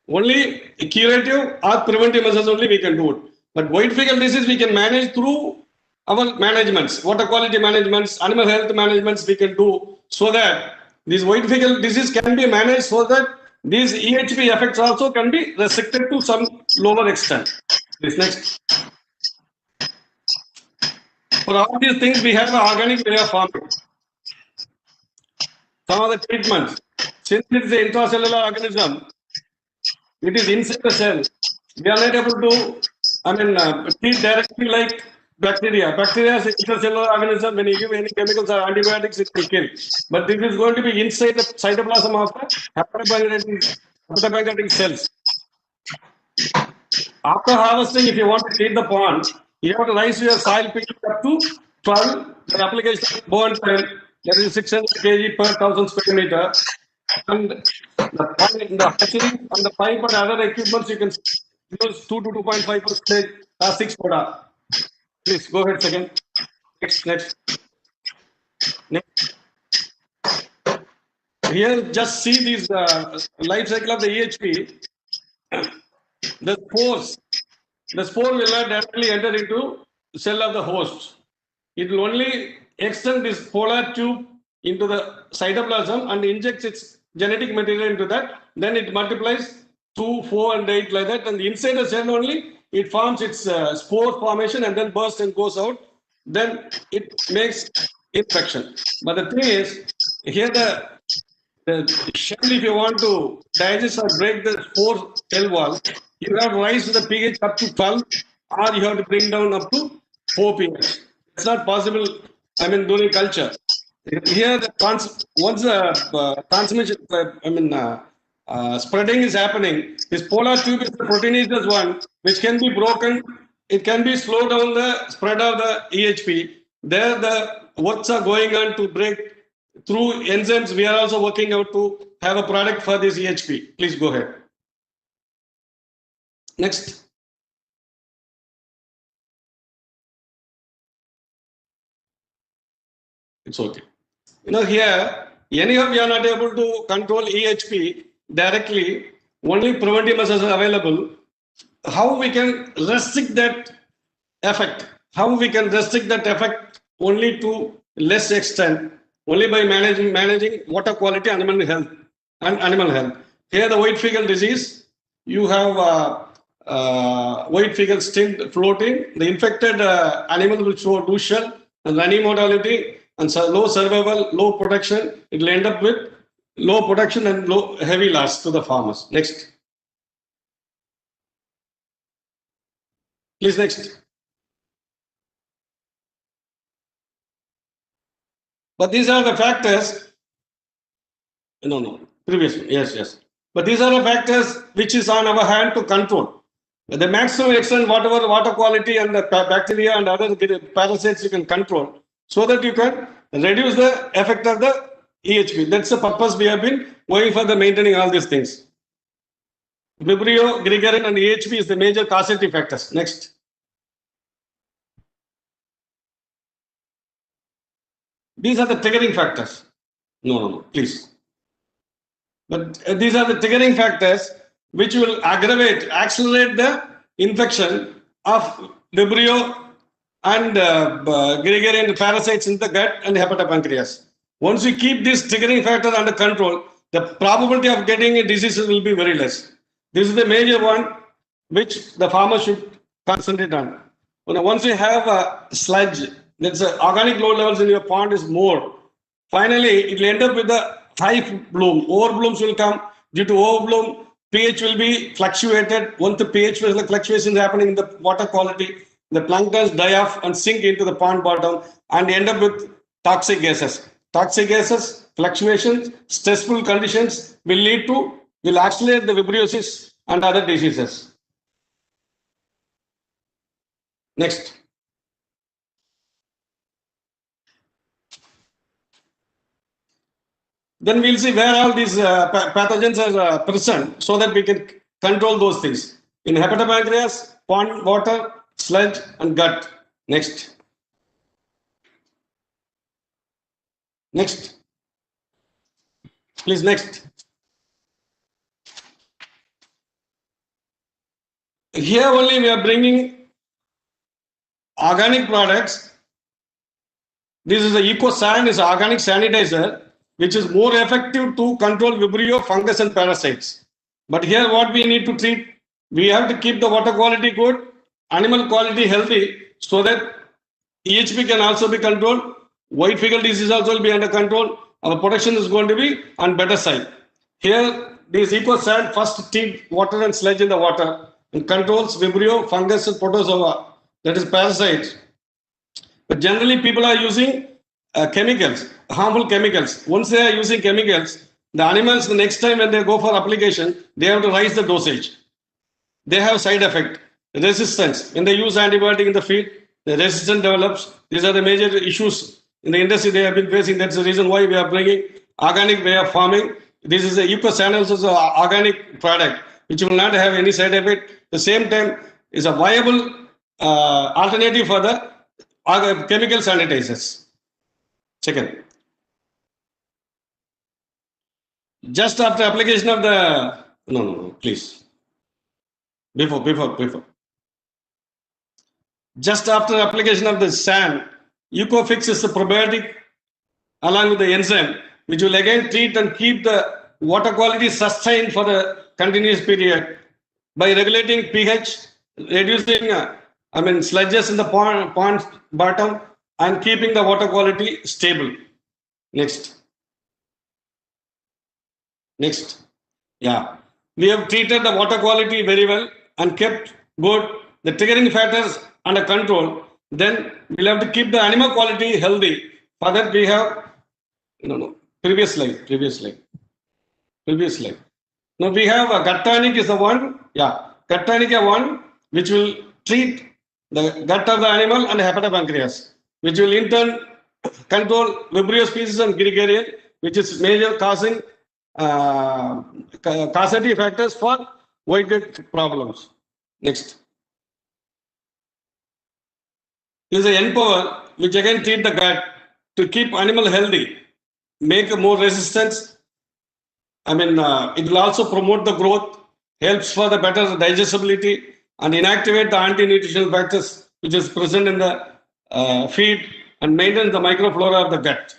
Only curative or preventive measures only we can do it. But white fecal disease we can manage through our managements, water quality managements, animal health managements we can do, so that this white fecal disease can be managed, so that these EHP effects also can be restricted to some lower extent. This next. For all these things, we have an organic way of farming. Some of the treatments. Since it is an intracellular organism, it is inside the cell. We are not able to, treat directly like bacteria. Bacteria is an intracellular organism. When you give any chemicals or antibiotics, it will kill. But this is going to be inside the cytoplasm of the hepatopancreatic cells. After harvesting, if you want to treat the pond, you have to raise your soil pH up to 12. The application of bone pile, that is 600 kg per 1000 square meter. And the hatchery and the pipe and other equipments, you can use 2 to 2.5% plastic soda. Please go ahead, second. Next. Here, just see this life cycle of the EHP. The spore will not directly enter into the cell of the host. It will only extend this polar tube into the cytoplasm and injects its genetic material into that. Then it multiplies 2, 4, and 8 like that. And inside the cell only, it forms its spore formation and then bursts and goes out. Then it makes infection. But the thing is, here the shell, if you want to digest or break the spore cell wall, you have to raise the pH up to 12, or you have to bring down up to 4 pH. It's not possible, during culture. Here, once the transmission, spreading is happening, this polar tube is the proteinaceous one, which can be broken. It can be slow down the spread of the EHP. There, the works are going on to break through enzymes. We are also working out to have a product for this EHP. Please go ahead. Next. It's okay. Here, anyhow, we are not able to control EHP directly. Only preventive measures are available. How we can restrict that effect? How we can restrict that effect only to less extent? Only by managing water quality, animal health. Here, the white fecal disease, you have white fecal stint floating. The infected animal will show loose shell and running mortality and low survival, low production. It will end up with low production and low heavy loss to the farmers. Next. Please, next. But these are the factors. No. Previous one. Yes. But these are the factors which is on our hand to control. The maximum extent, whatever water quality and the bacteria and other parasites you can control, so that you can reduce the effect of the EHP. That's the purpose we have been going for the maintaining all these things. Vibrio, gregarin, and EHP is the major causative factors. Next. These are the triggering factors. No, please. But these are the triggering factors which will accelerate the infection of Vibrio and gregarin parasites in the gut and hepatopancreas. Once we keep this triggering factor under control, the probability of getting a disease will be very less. This is the major one which the farmer should concentrate on. Once you have a sludge, that's organic load levels in your pond is more. Finally, it will end up with the high bloom. Overblooms will come. Due to overbloom, pH will be fluctuated. Once the pH fluctuation is happening in the water quality, the planktons die off and sink into the pond bottom and end up with toxic gases. Toxic gases, fluctuations, stressful conditions will accelerate the vibriosis and other diseases. Next. Then we'll see where all these pathogens are present so that we can control those things. In hepatopancreas, pond water, sludge, and gut. Next. Next. Please, next. Here only we are bringing organic products. This is the EcoSan, is an organic sanitizer, which is more effective to control Vibrio, fungus, and parasites. But here what we need to treat, we have to keep the water quality good, animal quality healthy, so that EHP can also be controlled, white fecal disease also will be under control, our production is going to be on better side. Here, this EcoSan first treat water and sludge in the water and controls Vibrio, fungus, and protozoa, that is parasites. But generally people are using chemicals, harmful chemicals. Once they are using chemicals, the animals, the next time when they go for application, they have to raise the dosage. They have side effect, resistance. When they use antibiotic in the field, the resistance develops. These are the major issues in the industry they have been facing. That's the reason why we are bringing organic way of farming. This is a EcoSan, also is an organic product, which will not have any side effect. At the same time, is a viable alternative for the chemical sanitizers. Second, just after application of the, no, please. Before. Just after application of the SAN, EcoFix is the probiotic along with the enzyme, which will again treat and keep the water quality sustained for the continuous period by regulating pH, reducing sludges in the pond bottom, and keeping the water quality stable. Next. Yeah. We have treated the water quality very well and kept good the triggering factors under control. Then we'll have to keep the animal quality healthy. For that we have previous slide. Now we have a gut tonic is the one. Yeah, gut tonic is one which will treat the gut of the animal and hepatopancreas, which will in turn control Vibrio species and gregarian, which is major causing causative factors for white gut problems. Next. This is a N-Power, which again treat the gut to keep animal healthy, make more resistance. It will also promote the growth, helps for the better digestibility, and inactivate the anti-nutritional factors which is present in the feed and maintain the microflora of the gut.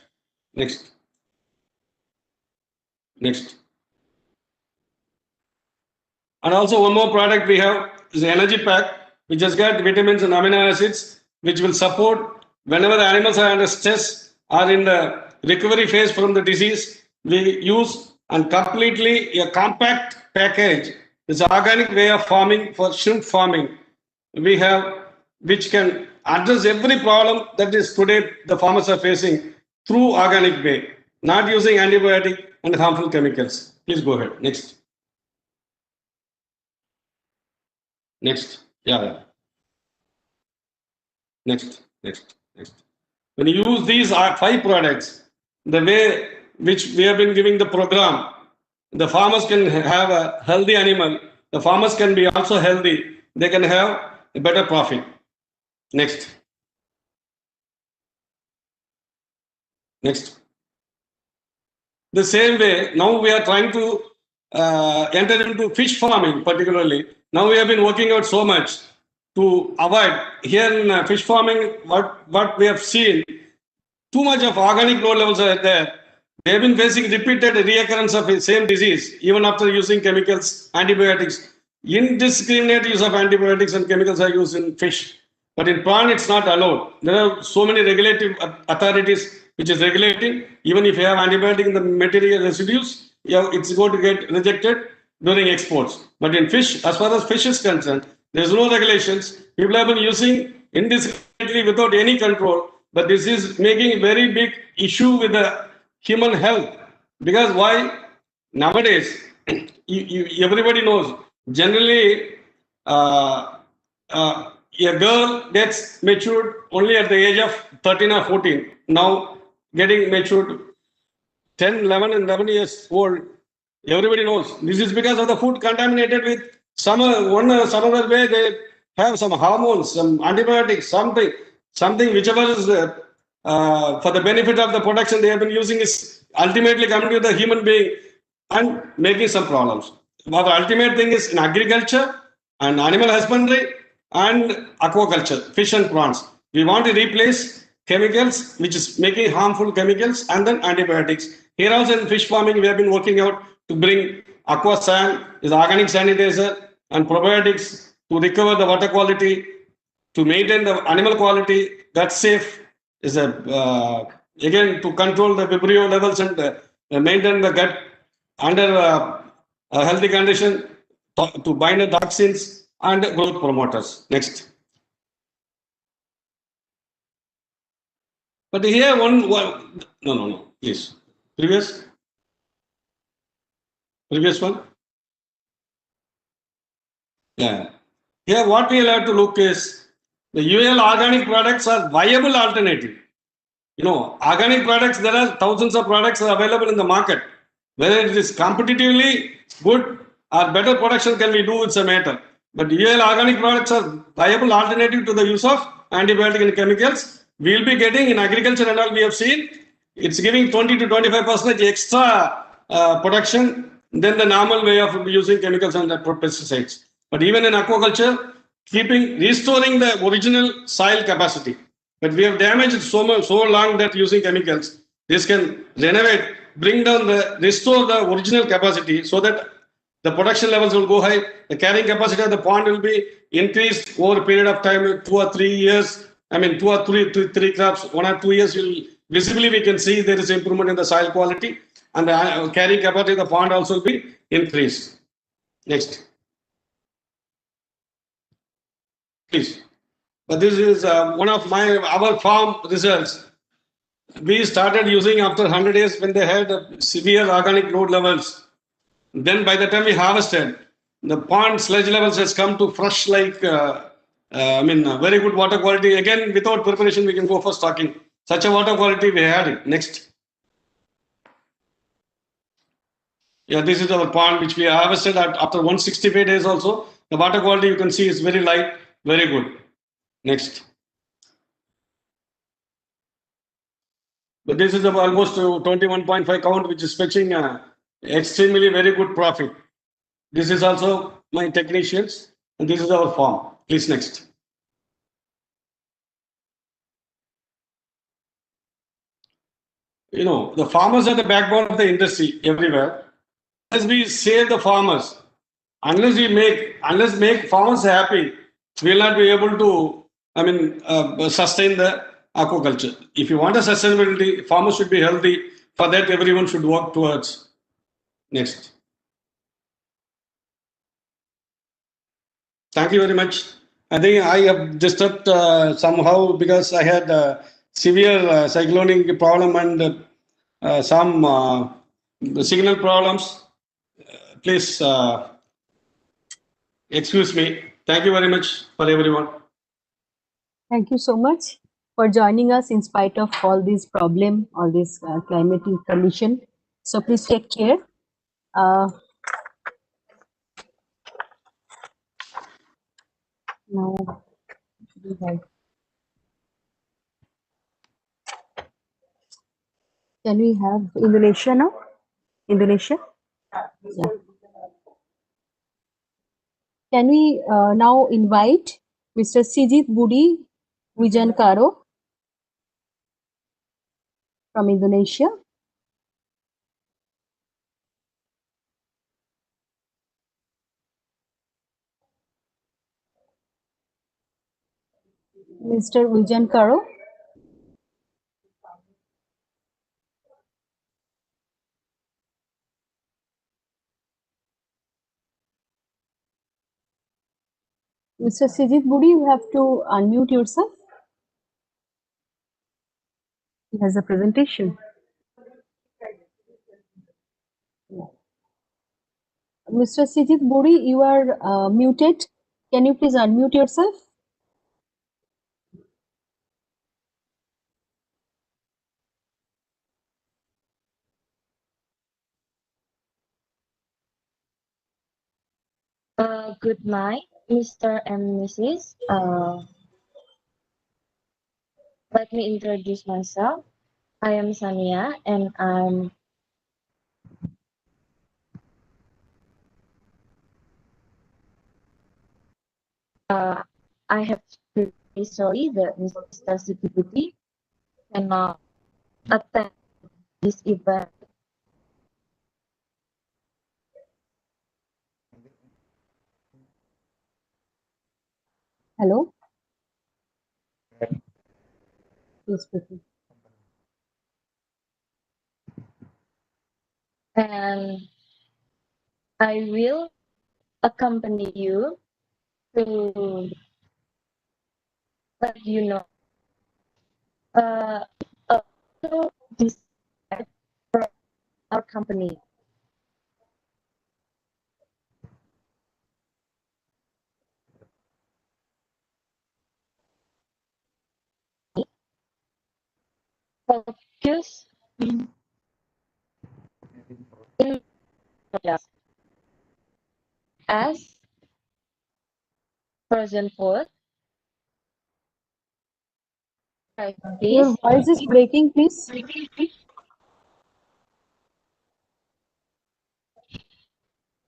Next. And also one more product we have is the Energy Pack, which has got vitamins and amino acids, which will support whenever the animals are under stress or in the recovery phase from the disease. We use and completely a compact package. It's an organic way of farming for shrimp farming. We have which can address every problem that is today the farmers are facing through organic way, not using antibiotic and harmful chemicals. Please go ahead. Next. Yeah. Next. When you use these 5 products, the way which we have been giving the program, the farmers can have a healthy animal. The farmers can be also healthy. They can have a better profit. Next. The same way, now we are trying to enter into fish farming particularly. Now we have been working out so much to avoid. Here in fish farming, what we have seen, too much of organic low levels are there. They have been facing repeated reoccurrence of the same disease, even after using chemicals, antibiotics. Indiscriminate use of antibiotics and chemicals are used in fish. But in prawn, it's not allowed. There are so many regulative authorities which is regulating. Even if you have antibiotic in the material residues, it's going to get rejected during exports. But in fish, as far as fish is concerned, there's no regulations. People have been using indiscriminately without any control. But this is making a very big issue with the human health. Because why? Nowadays, everybody knows, generally, a girl gets matured only at the age of 13 or 14. Now, getting matured 10, 11 years old, everybody knows. This is because of the food contaminated with some other way. They have some hormones, some antibiotics, something whichever is for the benefit of the production they have been using is ultimately coming to the human being and making some problems. But the ultimate thing is in agriculture and animal husbandry and aquaculture, fish and prawns. We want to replace chemicals, which is making harmful chemicals, and then antibiotics. Here also in fish farming, we have been working out to bring AquaSan, is organic sanitizer, and probiotics to recover the water quality, to maintain the animal quality. That's safe. Is again to control the Vibrio levels and maintain the gut under a healthy condition, to bind the toxins and growth promoters. Next. But here no, please. Previous one. Yeah. Here what we will have to look is the UL organic products are viable alternative. Organic products, there are thousands of products available in the market. Whether it is competitively good or better production can we do, it's a matter. But UL organic products are viable alternative to the use of antibiotic and chemicals, we'll be getting in agriculture and all we have seen, it's giving 20 to 25% extra production than the normal way of using chemicals and pesticides. But even in aquaculture, restoring the original soil capacity. But we have damaged so long that using chemicals, this can renovate, restore the original capacity so that the production levels will go high, the carrying capacity of the pond will be increased over a period of time, 2 or 3 years. I mean, 2 or 3 crops, 1 or 2 years, visibly we can see there is improvement in the soil quality and the carrying capacity of the pond also will be increased. Next. Please. But this is one of our farm results. We started using after 100 days when they had severe organic load levels. Then by the time we harvested, the pond sludge levels has come to fresh very good water quality. Again, without preparation, we can go for stocking. Such a water quality we had it. Next. Yeah, this is our pond which we harvested after 165 days also. The water quality you can see is very light, very good. Next. But this is almost 21.5 count, which is fetching extremely very good profit. This is also my technicians, and this is our farm. Please next. The farmers are the backbone of the industry everywhere. As we save the farmers, unless make farmers happy, we will not be able to, sustain the aquaculture. If you want a sustainability, farmers should be healthy. For that, everyone should work towards. Next. Thank you very much. I think I have disturbed somehow because I had severe cyclonic problem and some signal problems. Please excuse me. Thank you very much for everyone. Thank you so much for joining us in spite of all these problems, all this climatic condition. So please take care. Now we have. Can we have Indonesia now? Indonesia? Yeah. Can we now invite Mr. Sijit Budi Wijankaro from Indonesia? Mr. Wijankaro? Mr. Sijit Budi, you have to unmute yourself. He has a presentation. Mr. Sijit Budi, you are muted. Can you please unmute yourself? Good night, Mr. and Mrs. Let me introduce myself. I am Sania, and I have to say sorry that Mr. Siti cannot attend this event. Hello? Please speak. And I will accompany you to let you know this from our company. Focus in as frozen food Your voice is breaking, please.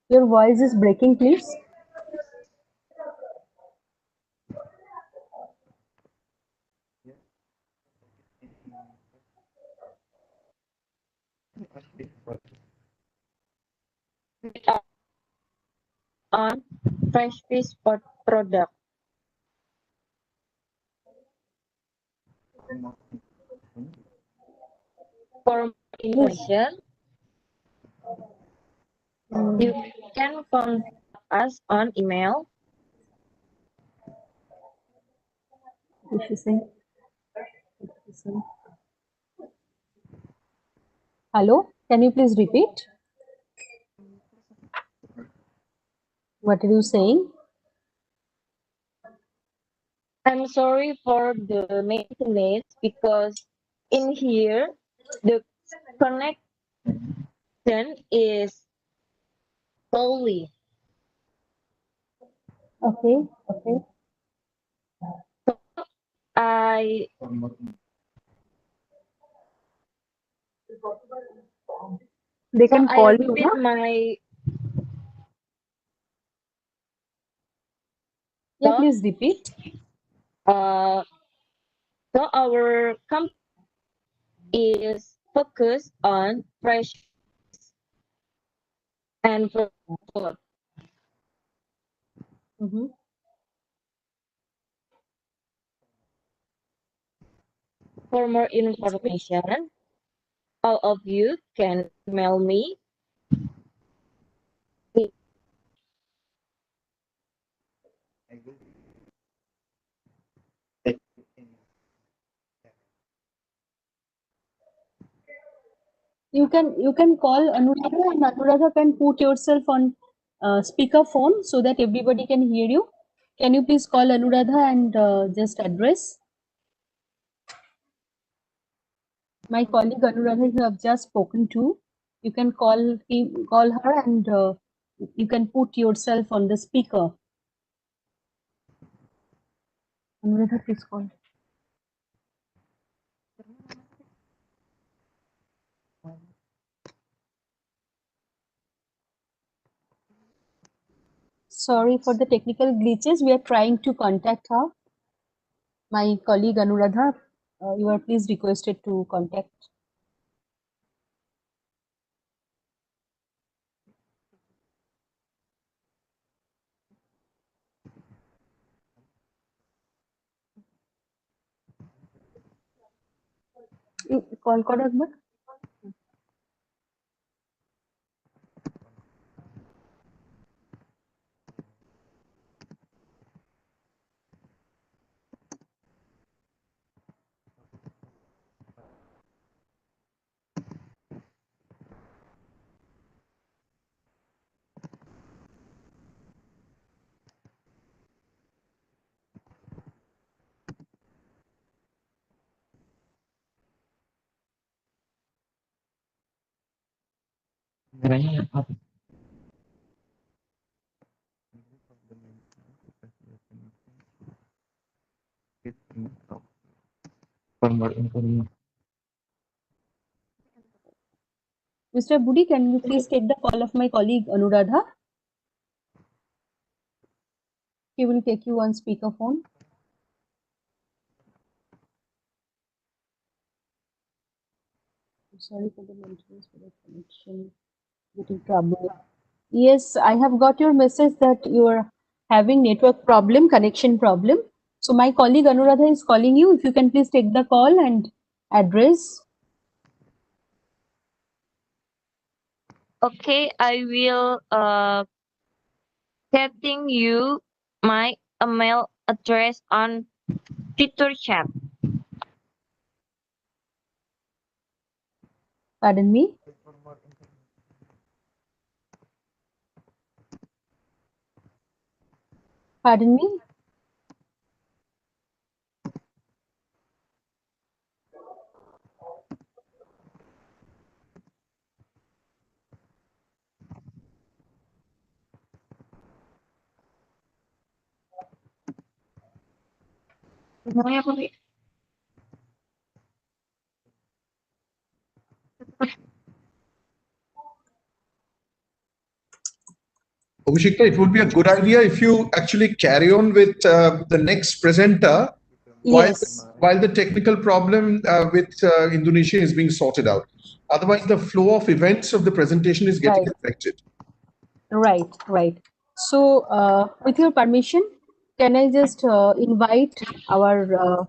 Your voice is breaking, please. On fresh fish product. For more information, you can contact us on email. What is she saying? Hello, can you please repeat? What are you saying? I'm sorry for the maintenance because in here the connection is slowly. Okay, okay. I They so can I call you, repeat huh? my Yeah, please repeat. So our company is focused on fresh and food. For more information, all of you can email me. You can call Anuradha and Anuradha can put yourself on speaker phone so that everybody can hear you. Can you please call Anuradha and just address? My colleague Anuradha you have just spoken to. You can call her and you can put yourself on the speaker. Anuradha, please call. Sorry for the technical glitches. We are trying to contact her. My colleague Anuradha, you are please requested to contact. Call करो एक बार. Mr. Budi, can you please take the call of my colleague Anuradha? He will take you on speakerphone. Sorry for the maintenance for the connection getting trouble. Yes, I have got your message that you are having network problem, connection problem. So my colleague Anuradha is calling you. If you can please take the call and address. Okay, I will setting you my email address on Twitter chat. Pardon me. Pardon me. Abhishek, it would be a good idea if you actually carry on with the next presenter Yes. while the technical problem with Indonesia is being sorted out. Otherwise, the flow of events of the presentation is getting Right. affected. Right. So, with your permission, can I just invite our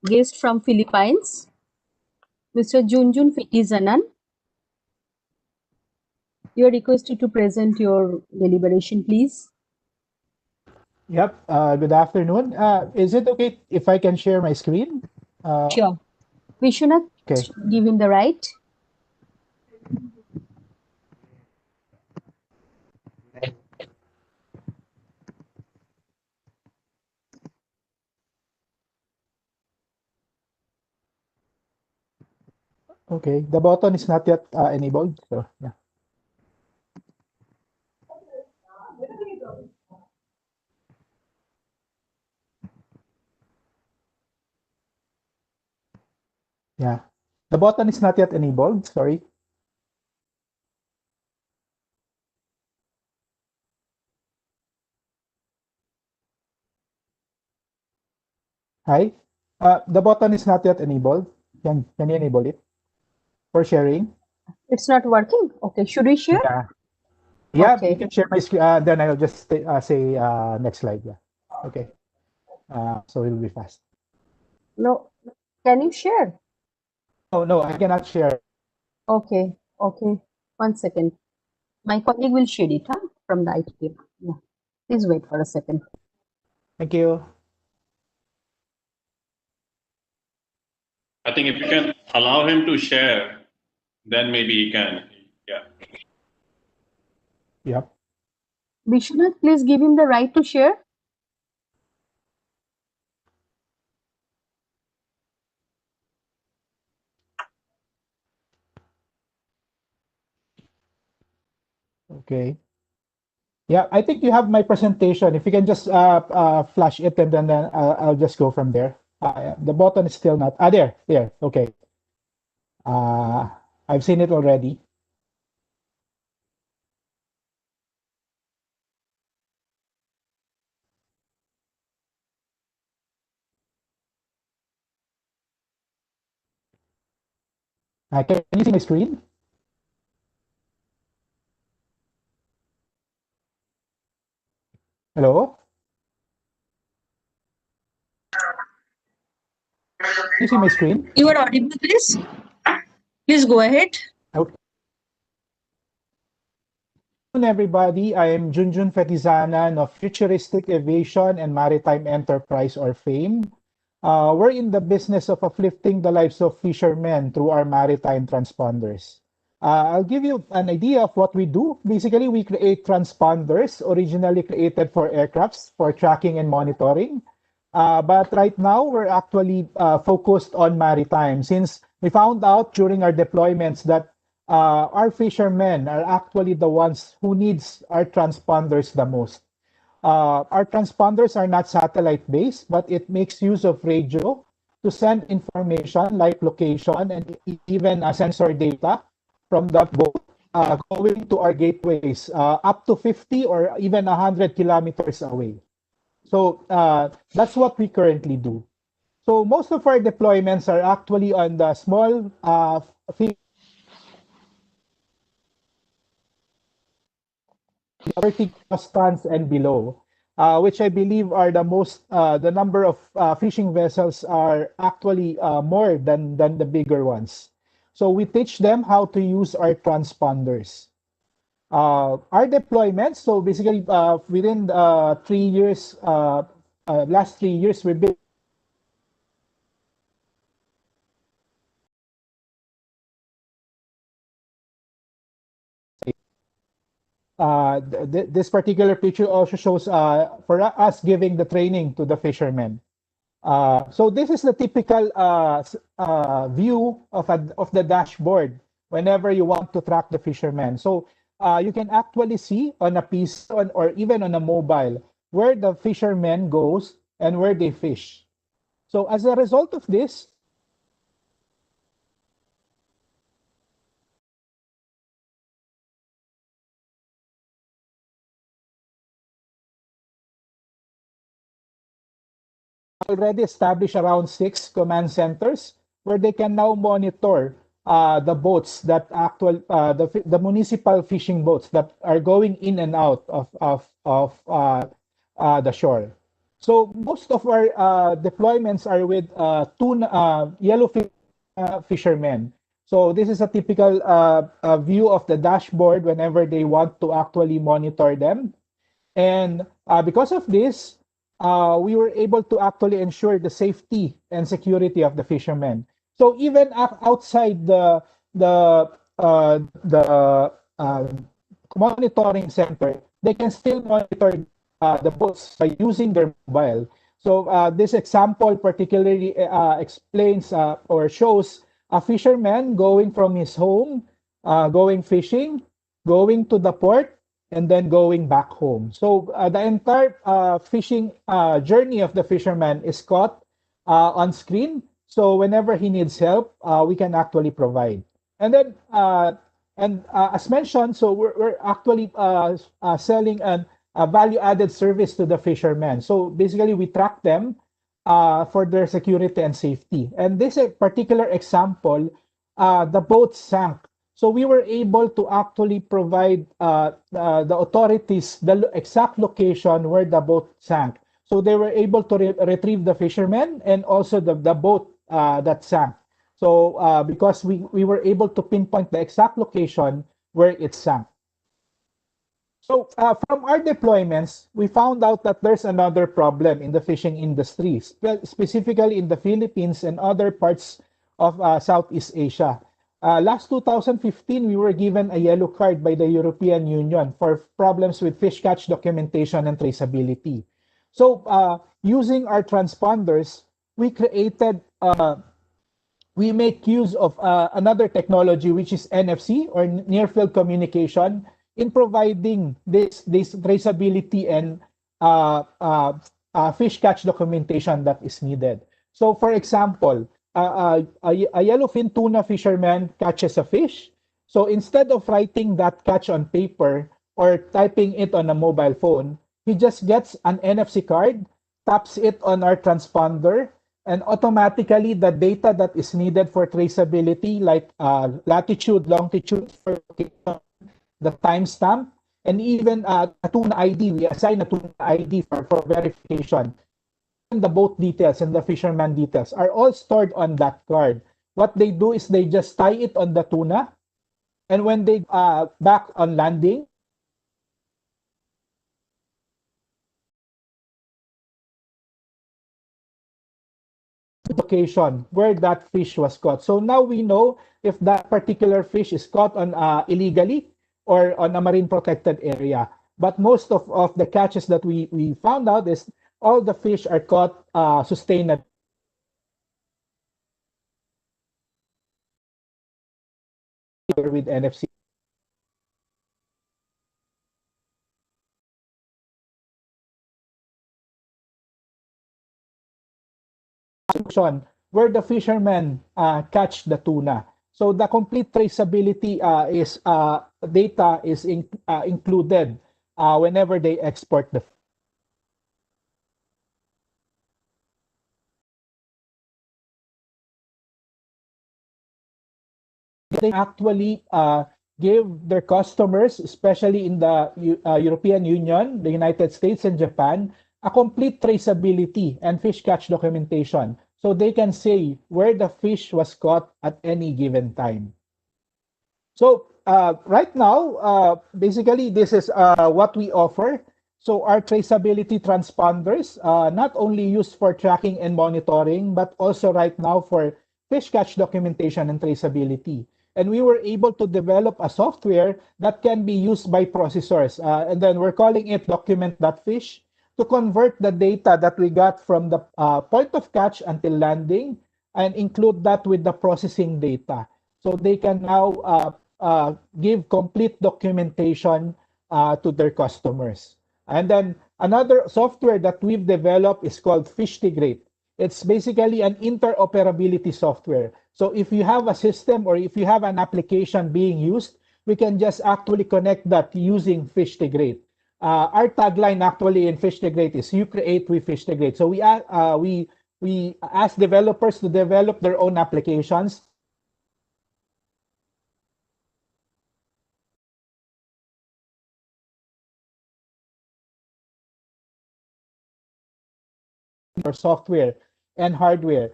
guest from Philippines, Mr. Junjun Fitizanan? You are requested to present your deliberation, please. Yep. Good afternoon. Is it okay if I can share my screen? Sure. Vishwanath, Okay. give him the right. Okay. The button is not yet enabled. So yeah. Yeah. The button is not yet enabled. Sorry. Hi. The button is not yet enabled. Can you enable it for sharing? It's not working. Okay. Should we share? Yeah. Yeah. You Okay. can share my screen. Then I'll just say next slide. Yeah. Okay. So it'll be fast. No. Can you share? Oh no, I cannot share. Okay. 1 second. My colleague will share it from the IT team. Yeah. Please wait for a second. Thank you. I think if you can allow him to share, then maybe he can. Yeah. Yep. Vishwanath, please give him the right to share. Okay. Yeah, I think you have my presentation. If you can just flash it, and then I'll just go from there. The button is still not. There. Okay. I've seen it already. Can you see my screen? Hello? Can you see my screen? You are audible, please. Please go ahead. Okay. Hello, everybody. I am Junjun Fetizanan of Futuristic Aviation and Maritime Enterprise, or FAME. We're in the business of uplifting the lives of fishermen through our maritime transponders. I'll give you an idea of what we do. Basically, we create transponders originally created for aircrafts for tracking and monitoring. But right now, we're actually focused on maritime, since we found out during our deployments that our fishermen are actually the ones who needs our transponders the most. Our transponders are not satellite-based, but it makes use of radio to send information like location and even sensor data from that boat going to our gateways up to 50 or even 100 kilometers away. So that's what we currently do. So most of our deployments are actually on the small 30 tons and below, which I believe are the number of fishing vessels are actually more than the bigger ones. So we teach them how to use our transponders. Our deployments, so basically within 3 years, last 3 years, we've been this particular picture also shows for us giving the training to the fishermen. So this is the typical view of the dashboard whenever you want to track the fishermen. So you can actually see on a piece or even on a mobile where the fishermen goes and where they fish. So as a result of this, already established around 6 command centers where they can now monitor the boats that the municipal fishing boats that are going in and out of the shore. So most of our deployments are with yellowfin fishermen. So this is a typical view of the dashboard whenever they want to actually monitor them. And because of this, we were able to actually ensure the safety and security of the fishermen. So even outside the monitoring center, they can still monitor the boats by using their mobile. So this example particularly explains or shows a fisherman going from his home, going fishing, going to the port, and then going back home. So the entire fishing journey of the fisherman is caught on screen. So whenever he needs help, we can actually provide. And then, as mentioned, so we're actually selling a value-added service to the fishermen. So basically, we track them for their security and safety. And this particular example, the boat sank. So we were able to actually provide the authorities the exact location where the boat sank. So they were able to retrieve the fishermen and also the boat that sank. So because we were able to pinpoint the exact location where it sank. So from our deployments, we found out that there's another problem in the fishing industry, specifically in the Philippines and other parts of Southeast Asia. Last 2015, we were given a yellow card by the European Union for problems with fish catch documentation and traceability. So using our transponders, we make use of another technology, which is NFC or near field communication, in providing this traceability and fish catch documentation that is needed. So for example, a yellowfin tuna fisherman catches a fish. So instead of writing that catch on paper or typing it on a mobile phone, he just gets an NFC card, taps it on our transponder, and automatically the data that is needed for traceability, like latitude, longitude, the timestamp, and even a tuna ID. We assign a tuna ID for verification. And the boat details and the fisherman details are all stored on that card. What they do is they just tie it on the tuna, and when they back on landing, location where that fish was caught. So now we know if that particular fish is caught on illegally or on a marine protected area. But most of the catches that we found out is all the fish are caught sustainably. With NFC. Where the fishermen catch the tuna. So the complete traceability is data is included whenever they export the. They actually give their customers, especially in the European Union, the United States, and Japan, a complete traceability and fish catch documentation, so they can say where the fish was caught at any given time. So right now, basically, this is what we offer. So our traceability transponders, not only used for tracking and monitoring, but also right now for fish catch documentation and traceability. And we were able to develop a software that can be used by processors. And then we're calling it document.fish to convert the data that we got from the point of catch until landing and include that with the processing data. So they can now give complete documentation to their customers. And then another software that we've developed is called Fishtigrate. It's basically an interoperability software. So if you have a system or if you have an application being used, we can just actually connect that using Fishtigrate. Our tagline actually in Fishtigrate is "You create, we Fishtigrate." So we we ask developers to develop their own applications. For software and hardware.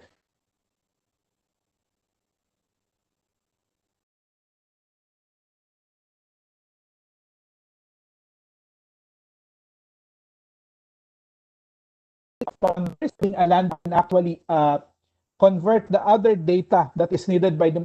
Land can actually convert the other data that is needed by the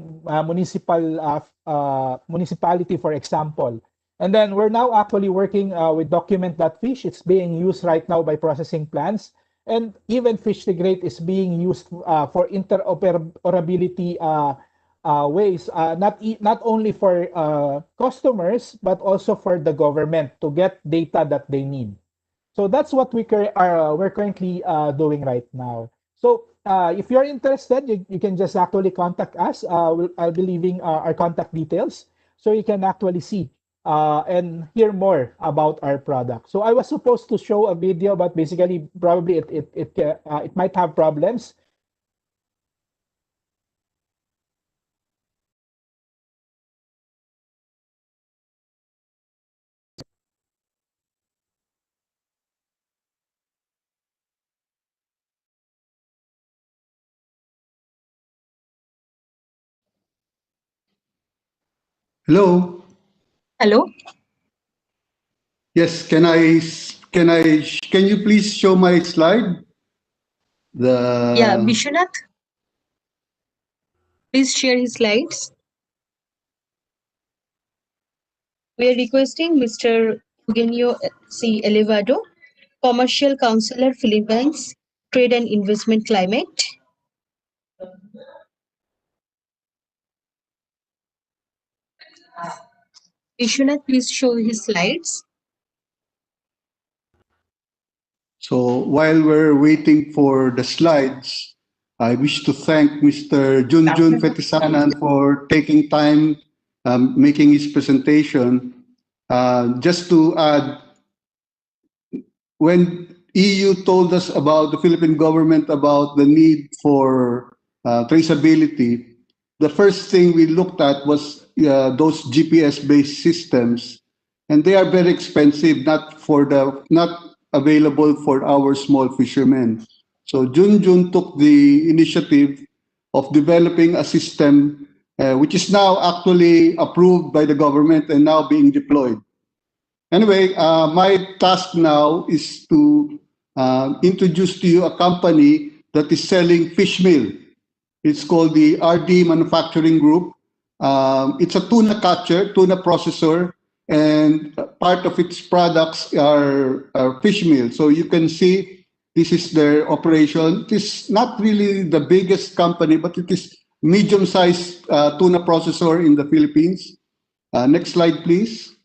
municipality, for example. And then we're now actually working with document.fish. It's being used right now by processing plants. And even Fishtigrate is being used for interoperability ways, not only for customers, but also for the government to get data that they need. So that's what we're currently doing right now. So if you're interested, you can just actually contact us. I'll be leaving our contact details so you can actually see and hear more about our product. So I was supposed to show a video, but basically probably it might have problems. Hello. Hello. Yes, can you please show my slide? Yeah, Vishwanath, please share his slides. We are requesting Mr. Eugenio C. Elevado, Commercial Counselor, Philippines, Trade and Investment Climate. Vishwanath, please show his slides. So while we're waiting for the slides, I wish to thank Mr. Junjun Fetisanan for taking time making his presentation. Just to add, when EU told us about the Philippine government about the need for traceability, the first thing we looked at was those GPS-based systems, and they are very expensive, not available for our small fishermen. So Junjun took the initiative of developing a system which is now actually approved by the government and now being deployed. Anyway, my task now is to introduce to you a company that is selling fish meal. It's called the RD Manufacturing Group. It's a tuna catcher, tuna processor, and part of its products are fish meal. So you can see this is their operation. It is not really the biggest company, but it is medium-sized tuna processor in the Philippines. Next slide, please.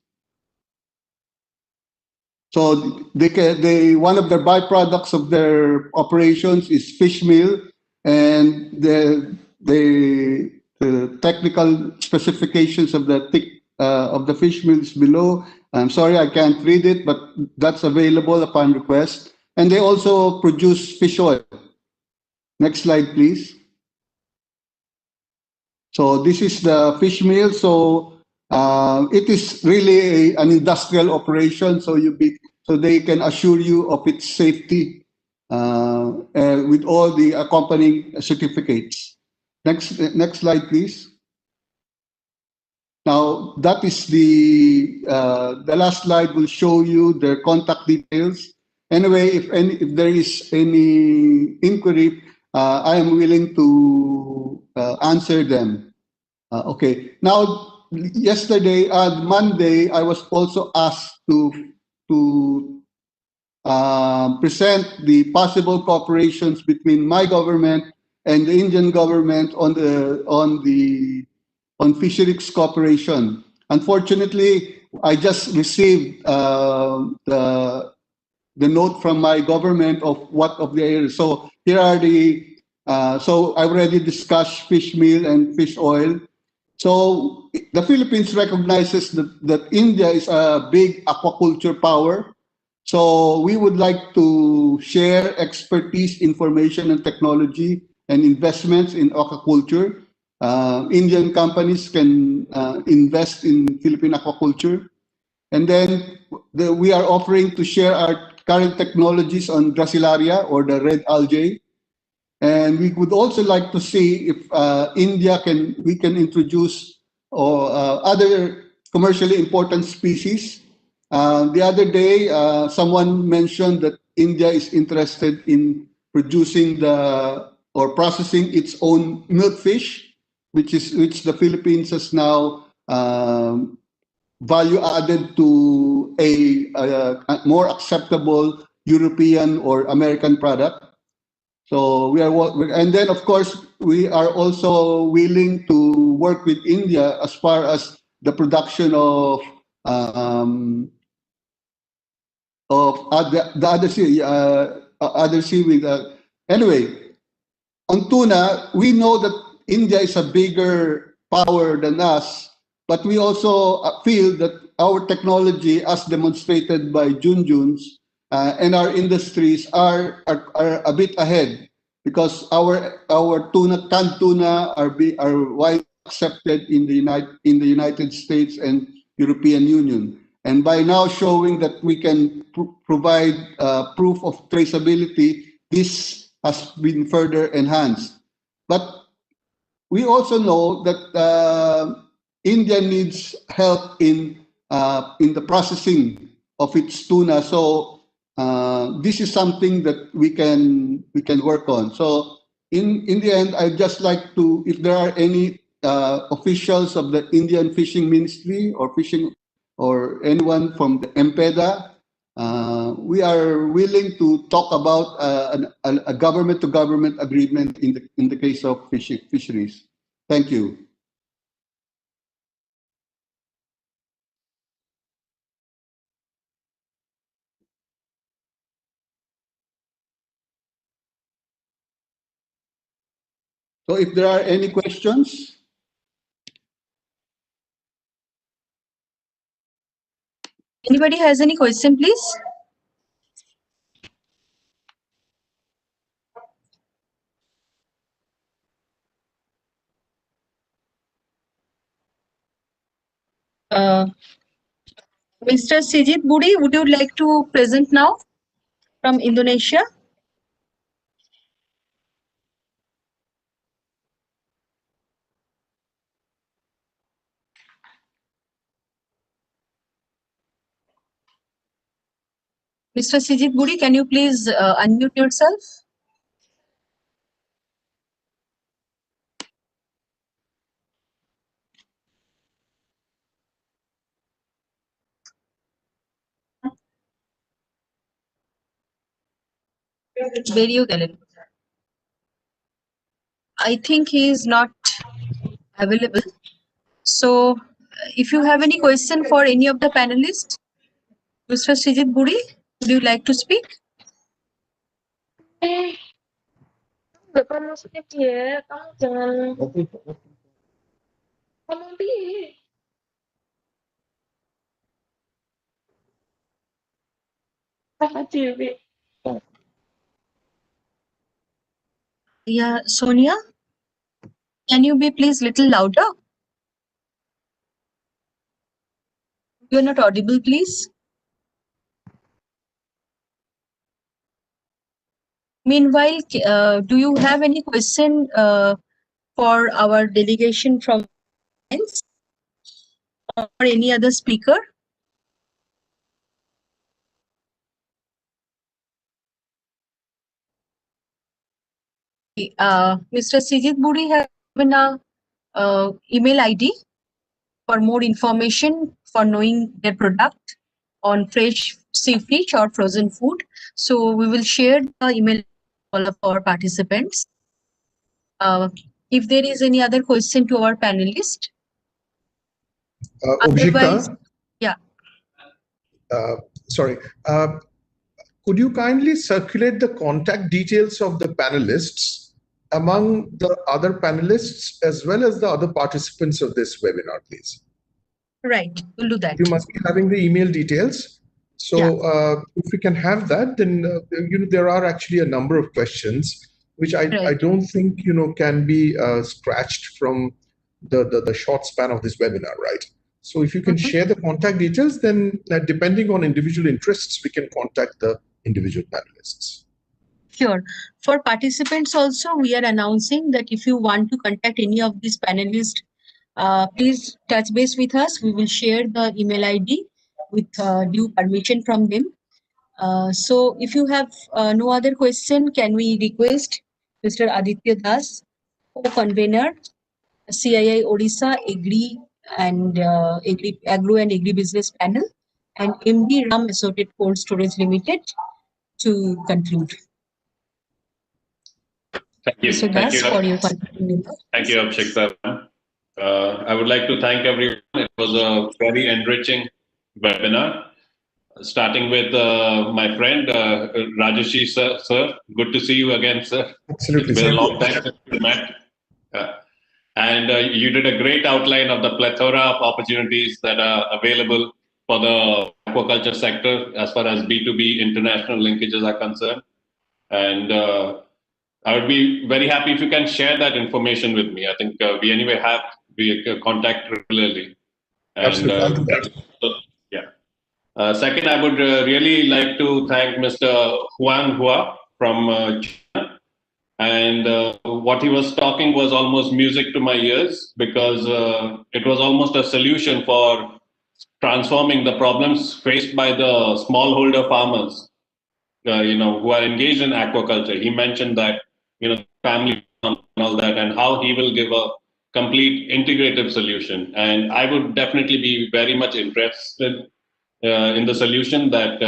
So one of the byproducts of their operations is fish meal, and the technical specifications of the fish meal is below. I'm sorry I can't read it, but that's available upon request. And they also produce fish oil. Next slide, please. So this is the fish meal. So it is really an industrial operation. So they can assure you of its safety with all the accompanying certificates. Next slide, please. Now that is the last slide will show you their contact details. Anyway, if there is any inquiry, I am willing to answer them. Okay. Now, Monday, I was also asked to present the possible cooperations between my government and the Indian government on fisheries cooperation. Unfortunately, I just received the note from my government of the area. So here are so I already discussed fish meal and fish oil. So the Philippines recognizes that India is a big aquaculture power. So we would like to share expertise, information, and technology and investments in aquaculture. Indian companies can invest in Philippine aquaculture. And then we are offering to share our current technologies on Gracilaria or the red algae. And we would also like to see if we can introduce other commercially important species. The other day, someone mentioned that India is interested in producing or processing its own milkfish, which the Philippines has now value added to a more acceptable European or American product. So and then of course we are also willing to work with India as far as the production of the other seaweed. Anyway, on tuna, we know that India is a bigger power than us, but we also feel that our technology, as demonstrated by Junjun's, and our industries are a bit ahead because our canned tuna are widely accepted in the United States and European Union. And by now showing that we can provide proof of traceability, this has been further enhanced. But we also know that India needs help in the processing of its tuna. So this is something that we can work on. So in the end, I'd just like to, if there are any officials of the Indian Fishing Ministry or anyone from the MPEDA, we are willing to talk about a government-to-government agreement in the case of fisheries. Thank you. So if there are any questions. Anybody has any question, please? Mr. Sijit Budi, would you like to present now from Indonesia? Mr. Sijit Budi, can you please unmute yourself? Video gallery. I think he is not available. So if you have any question for any of the panelists, Mr. Sijit Budi, would you like to speak? Kamu skip ya, kamu jangan kamu di. Yeah, Sonia, can you be please little louder? You are not audible, please. Meanwhile, do you have any question for our delegation from science or any other speaker? Mr. Sijit Budi has given a email ID for more information for knowing their product on fresh sea fish or frozen food. So we will share the email to all of our participants. If there is any other question to our panelist. Objika, yeah. Sorry. Could you kindly circulate the contact details of the panelists among the other panelists as well as the other participants of this webinar, please? Right, we'll do that. You must be having the email details. So if we can have that, then there are actually a number of questions which I don't think can be scratched from the short span of this webinar, right? So if you can share the contact details, then depending on individual interests, we can contact the individual panelists. Sure. For participants also, we are announcing that if you want to contact any of these panelists, please touch base with us. We will share the email ID with due permission from them. So if you have no other question, can we request Mr. Aditya Das, co-convener, CII Odisha Agri and Agro and Agri-Business Panel, and MD Ram Assorted Cold Storage Limited to conclude. Thank you. Mr. Thank Das, you. for your contribution. Thank you, Abhishek. I would like to thank everyone. It was a very enriching webinar. Starting with my friend Rajeshi sir. Good to see you again, sir. Absolutely. It's been a long time since we met. And you did a great outline of the plethora of opportunities that are available for the aquaculture sector as far as B2B international linkages are concerned. And I would be very happy if you can share that information with me. I think we anyway have contact regularly. And, Absolutely. second, I would really like to thank Mr. Huang Hua from China. And what he was talking was almost music to my ears, because it was almost a solution for transforming the problems faced by the smallholder farmers, who are engaged in aquaculture. He mentioned that, family and all that, and how he will give a complete integrative solution. And I would definitely be very much interested in the solution that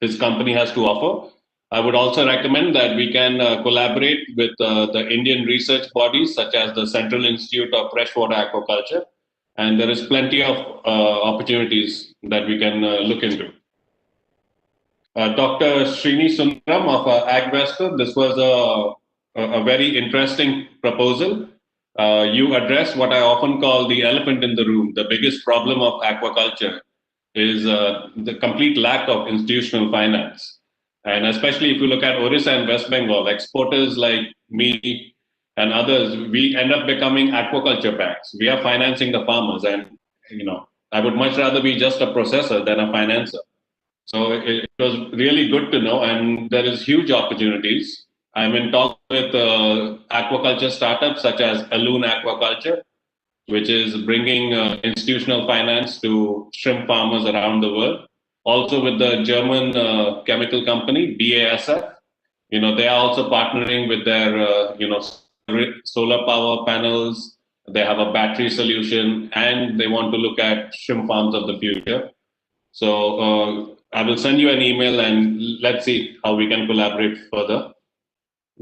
his company has to offer. I would also recommend that we can collaborate with the Indian research bodies, such as the Central Institute of Freshwater Aquaculture. And there is plenty of opportunities that we can look into. Dr. Srini Sundaram of AgVestor, this was a very interesting proposal. You address what I often call the elephant in the room. The biggest problem of aquaculture is the complete lack of institutional finance. And especially if you look at Orissa and West Bengal, exporters like me and others, we end up becoming aquaculture banks. We are financing the farmers, and I would much rather be just a processor than a financer. So it was really good to know, and there is huge opportunities. I'm in talks with aquaculture startups such as Alloon Aquaculture, which is bringing institutional finance to shrimp farmers around the world. Also with the German chemical company, BASF, they are also partnering with their, solar power panels. They have a battery solution, and they want to look at shrimp farms of the future. So I will send you an email, and let's see how we can collaborate further.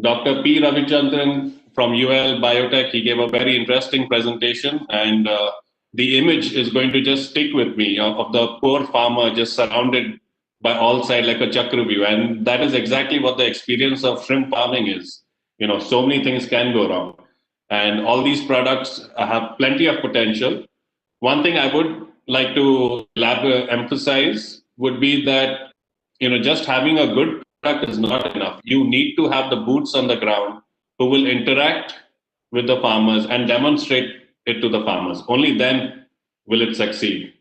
Dr. P. Ravichandran from UL Biotech, he gave a very interesting presentation, and the image is going to just stick with me of the poor farmer just surrounded by all sides like a chakravyuh. And that is exactly what the experience of shrimp farming is. So many things can go wrong. And all these products have plenty of potential. One thing I would like to emphasize would be that, just having a good product is not enough. You need to have the boots on the ground who will interact with the farmers and demonstrate it to the farmers. Only then will it succeed.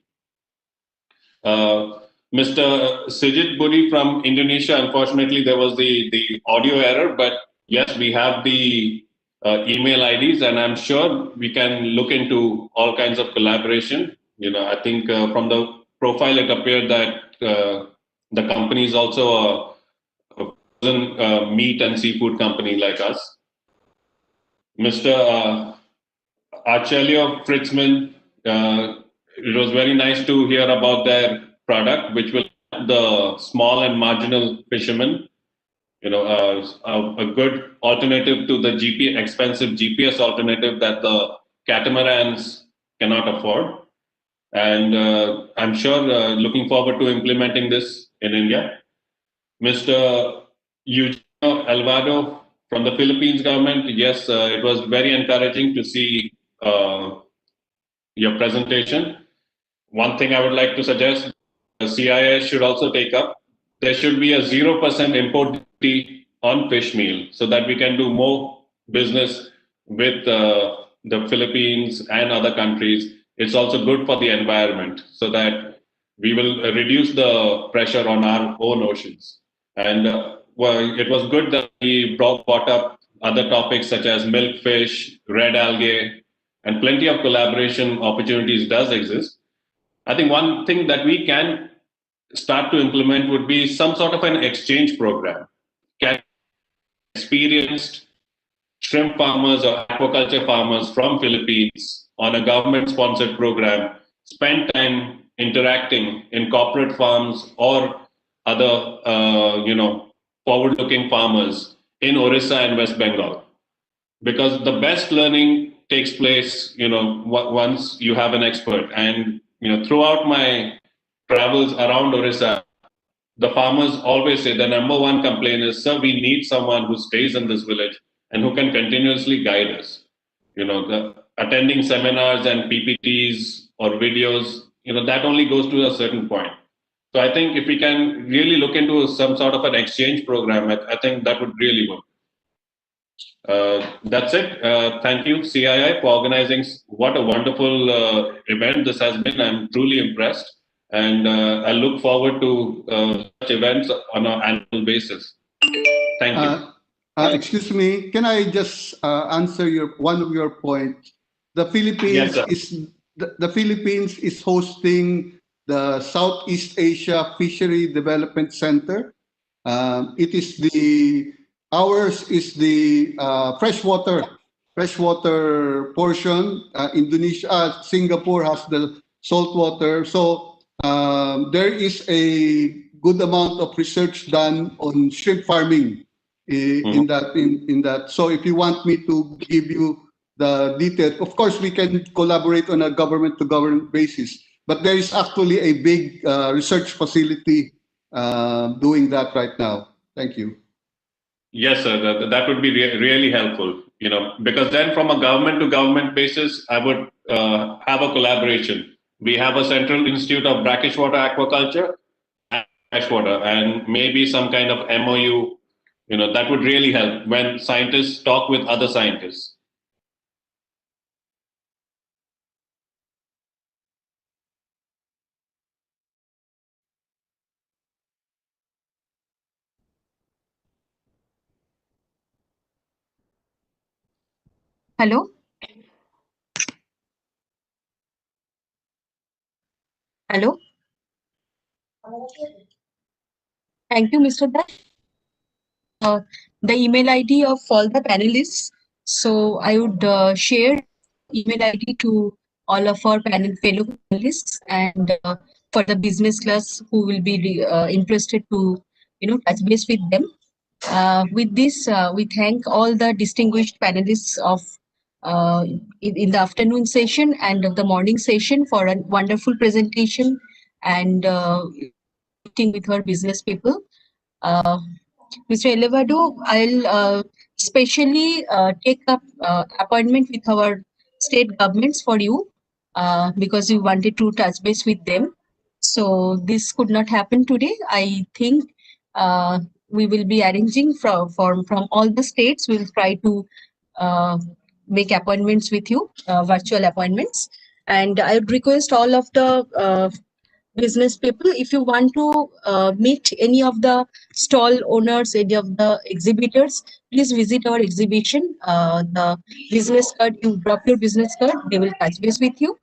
Mr. Sijit Buri from Indonesia, unfortunately, there was the audio error, but yes, we have the email IDs, and I'm sure we can look into all kinds of collaboration. I think from the profile, it appeared that the company is also a meat and seafood company like us. Mr. Archelio Fritzman, it was very nice to hear about their product, which will help the small and marginal fishermen. A good alternative to the expensive GPS alternative that the catamarans cannot afford. And I'm sure looking forward to implementing this in India. Mr. Eugenio Alvaro from the Philippines government, yes, it was very encouraging to see your presentation. One thing I would like to suggest, CII should also take up. There should be a 0% import duty on fish meal so that we can do more business with the Philippines and other countries. It's also good for the environment so that we will reduce the pressure on our own oceans. And well, it was good that we brought up other topics such as milkfish, red algae, and plenty of collaboration opportunities does exist. I think one thing that we can start to implement would be some sort of an exchange program. Can experienced shrimp farmers or aquaculture farmers from Philippines on a government-sponsored program spend time interacting in corporate farms or other, forward-looking farmers in Orissa and West Bengal, because the best learning takes place, once you have an expert. And throughout my travels around Orissa, the farmers always say the number one complaint is, sir, we need someone who stays in this village and who can continuously guide us. Attending seminars and PPTs or videos, that only goes to a certain point. So I think if we can really look into some sort of an exchange program, I think that would really work. That's it. Thank you, CII, for organizing. What a wonderful event this has been. I'm truly impressed. And I look forward to such events on an annual basis. Thank you. Excuse me, can I just answer one of your points? The Philippines the Philippines is hosting the Southeast Asia Fishery Development Center. Ours is the freshwater portion. Indonesia, Singapore has the saltwater. So there is a good amount of research done on shrimp farming in that. So if you want me to give you the detail, of course we can collaborate on a government-to-government basis. But there is actually a big research facility doing that right now. Thank you. Yes, sir. That would be really helpful. Because then from a government-to-government basis, I would have a collaboration. We have a Central Institute of Brackish Water Aquaculture and Freshwater, and maybe some kind of MOU. That would really help when scientists talk with other scientists. Hello? Hello? Thank you, Mr. Dash. The email ID of all the panelists. So I would share email ID to all of our fellow panelists, and for the business class who will be interested to touch base with them. With this, we thank all the distinguished panelists of in the afternoon session and the morning session for a wonderful presentation and meeting with our business people. Mr. Elevado, I'll specially take up appointment with our state governments for you because you wanted to touch base with them. So this could not happen today. I think we will be arranging from all the states. We'll try to make appointments with you, virtual appointments. And I would request all of the business people, if you want to meet any of the stall owners, any of the exhibitors, please visit our exhibition. The business card, you drop your business card, they will touch base with you.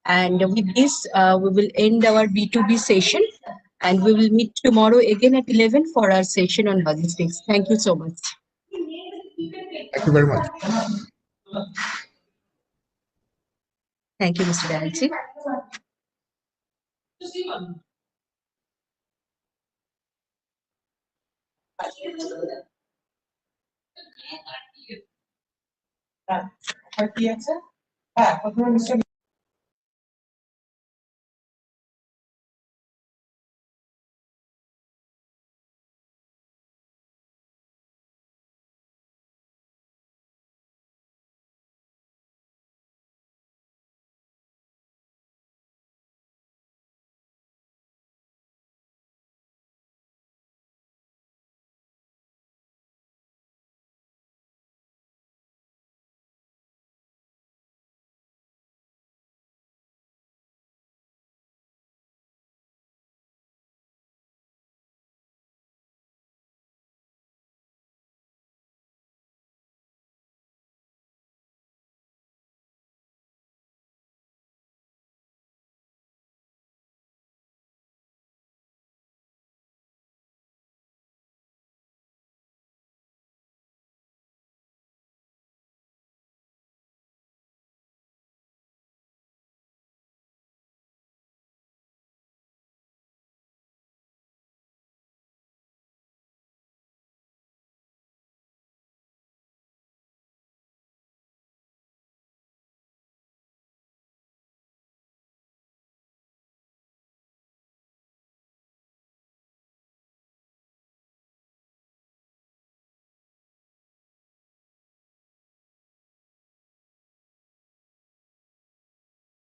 And with this, we will end our B2B session, and we will meet tomorrow again at 11 for our session on logistics. Thank you so much. Thank you very much. Thank you, Mr. Banerjee.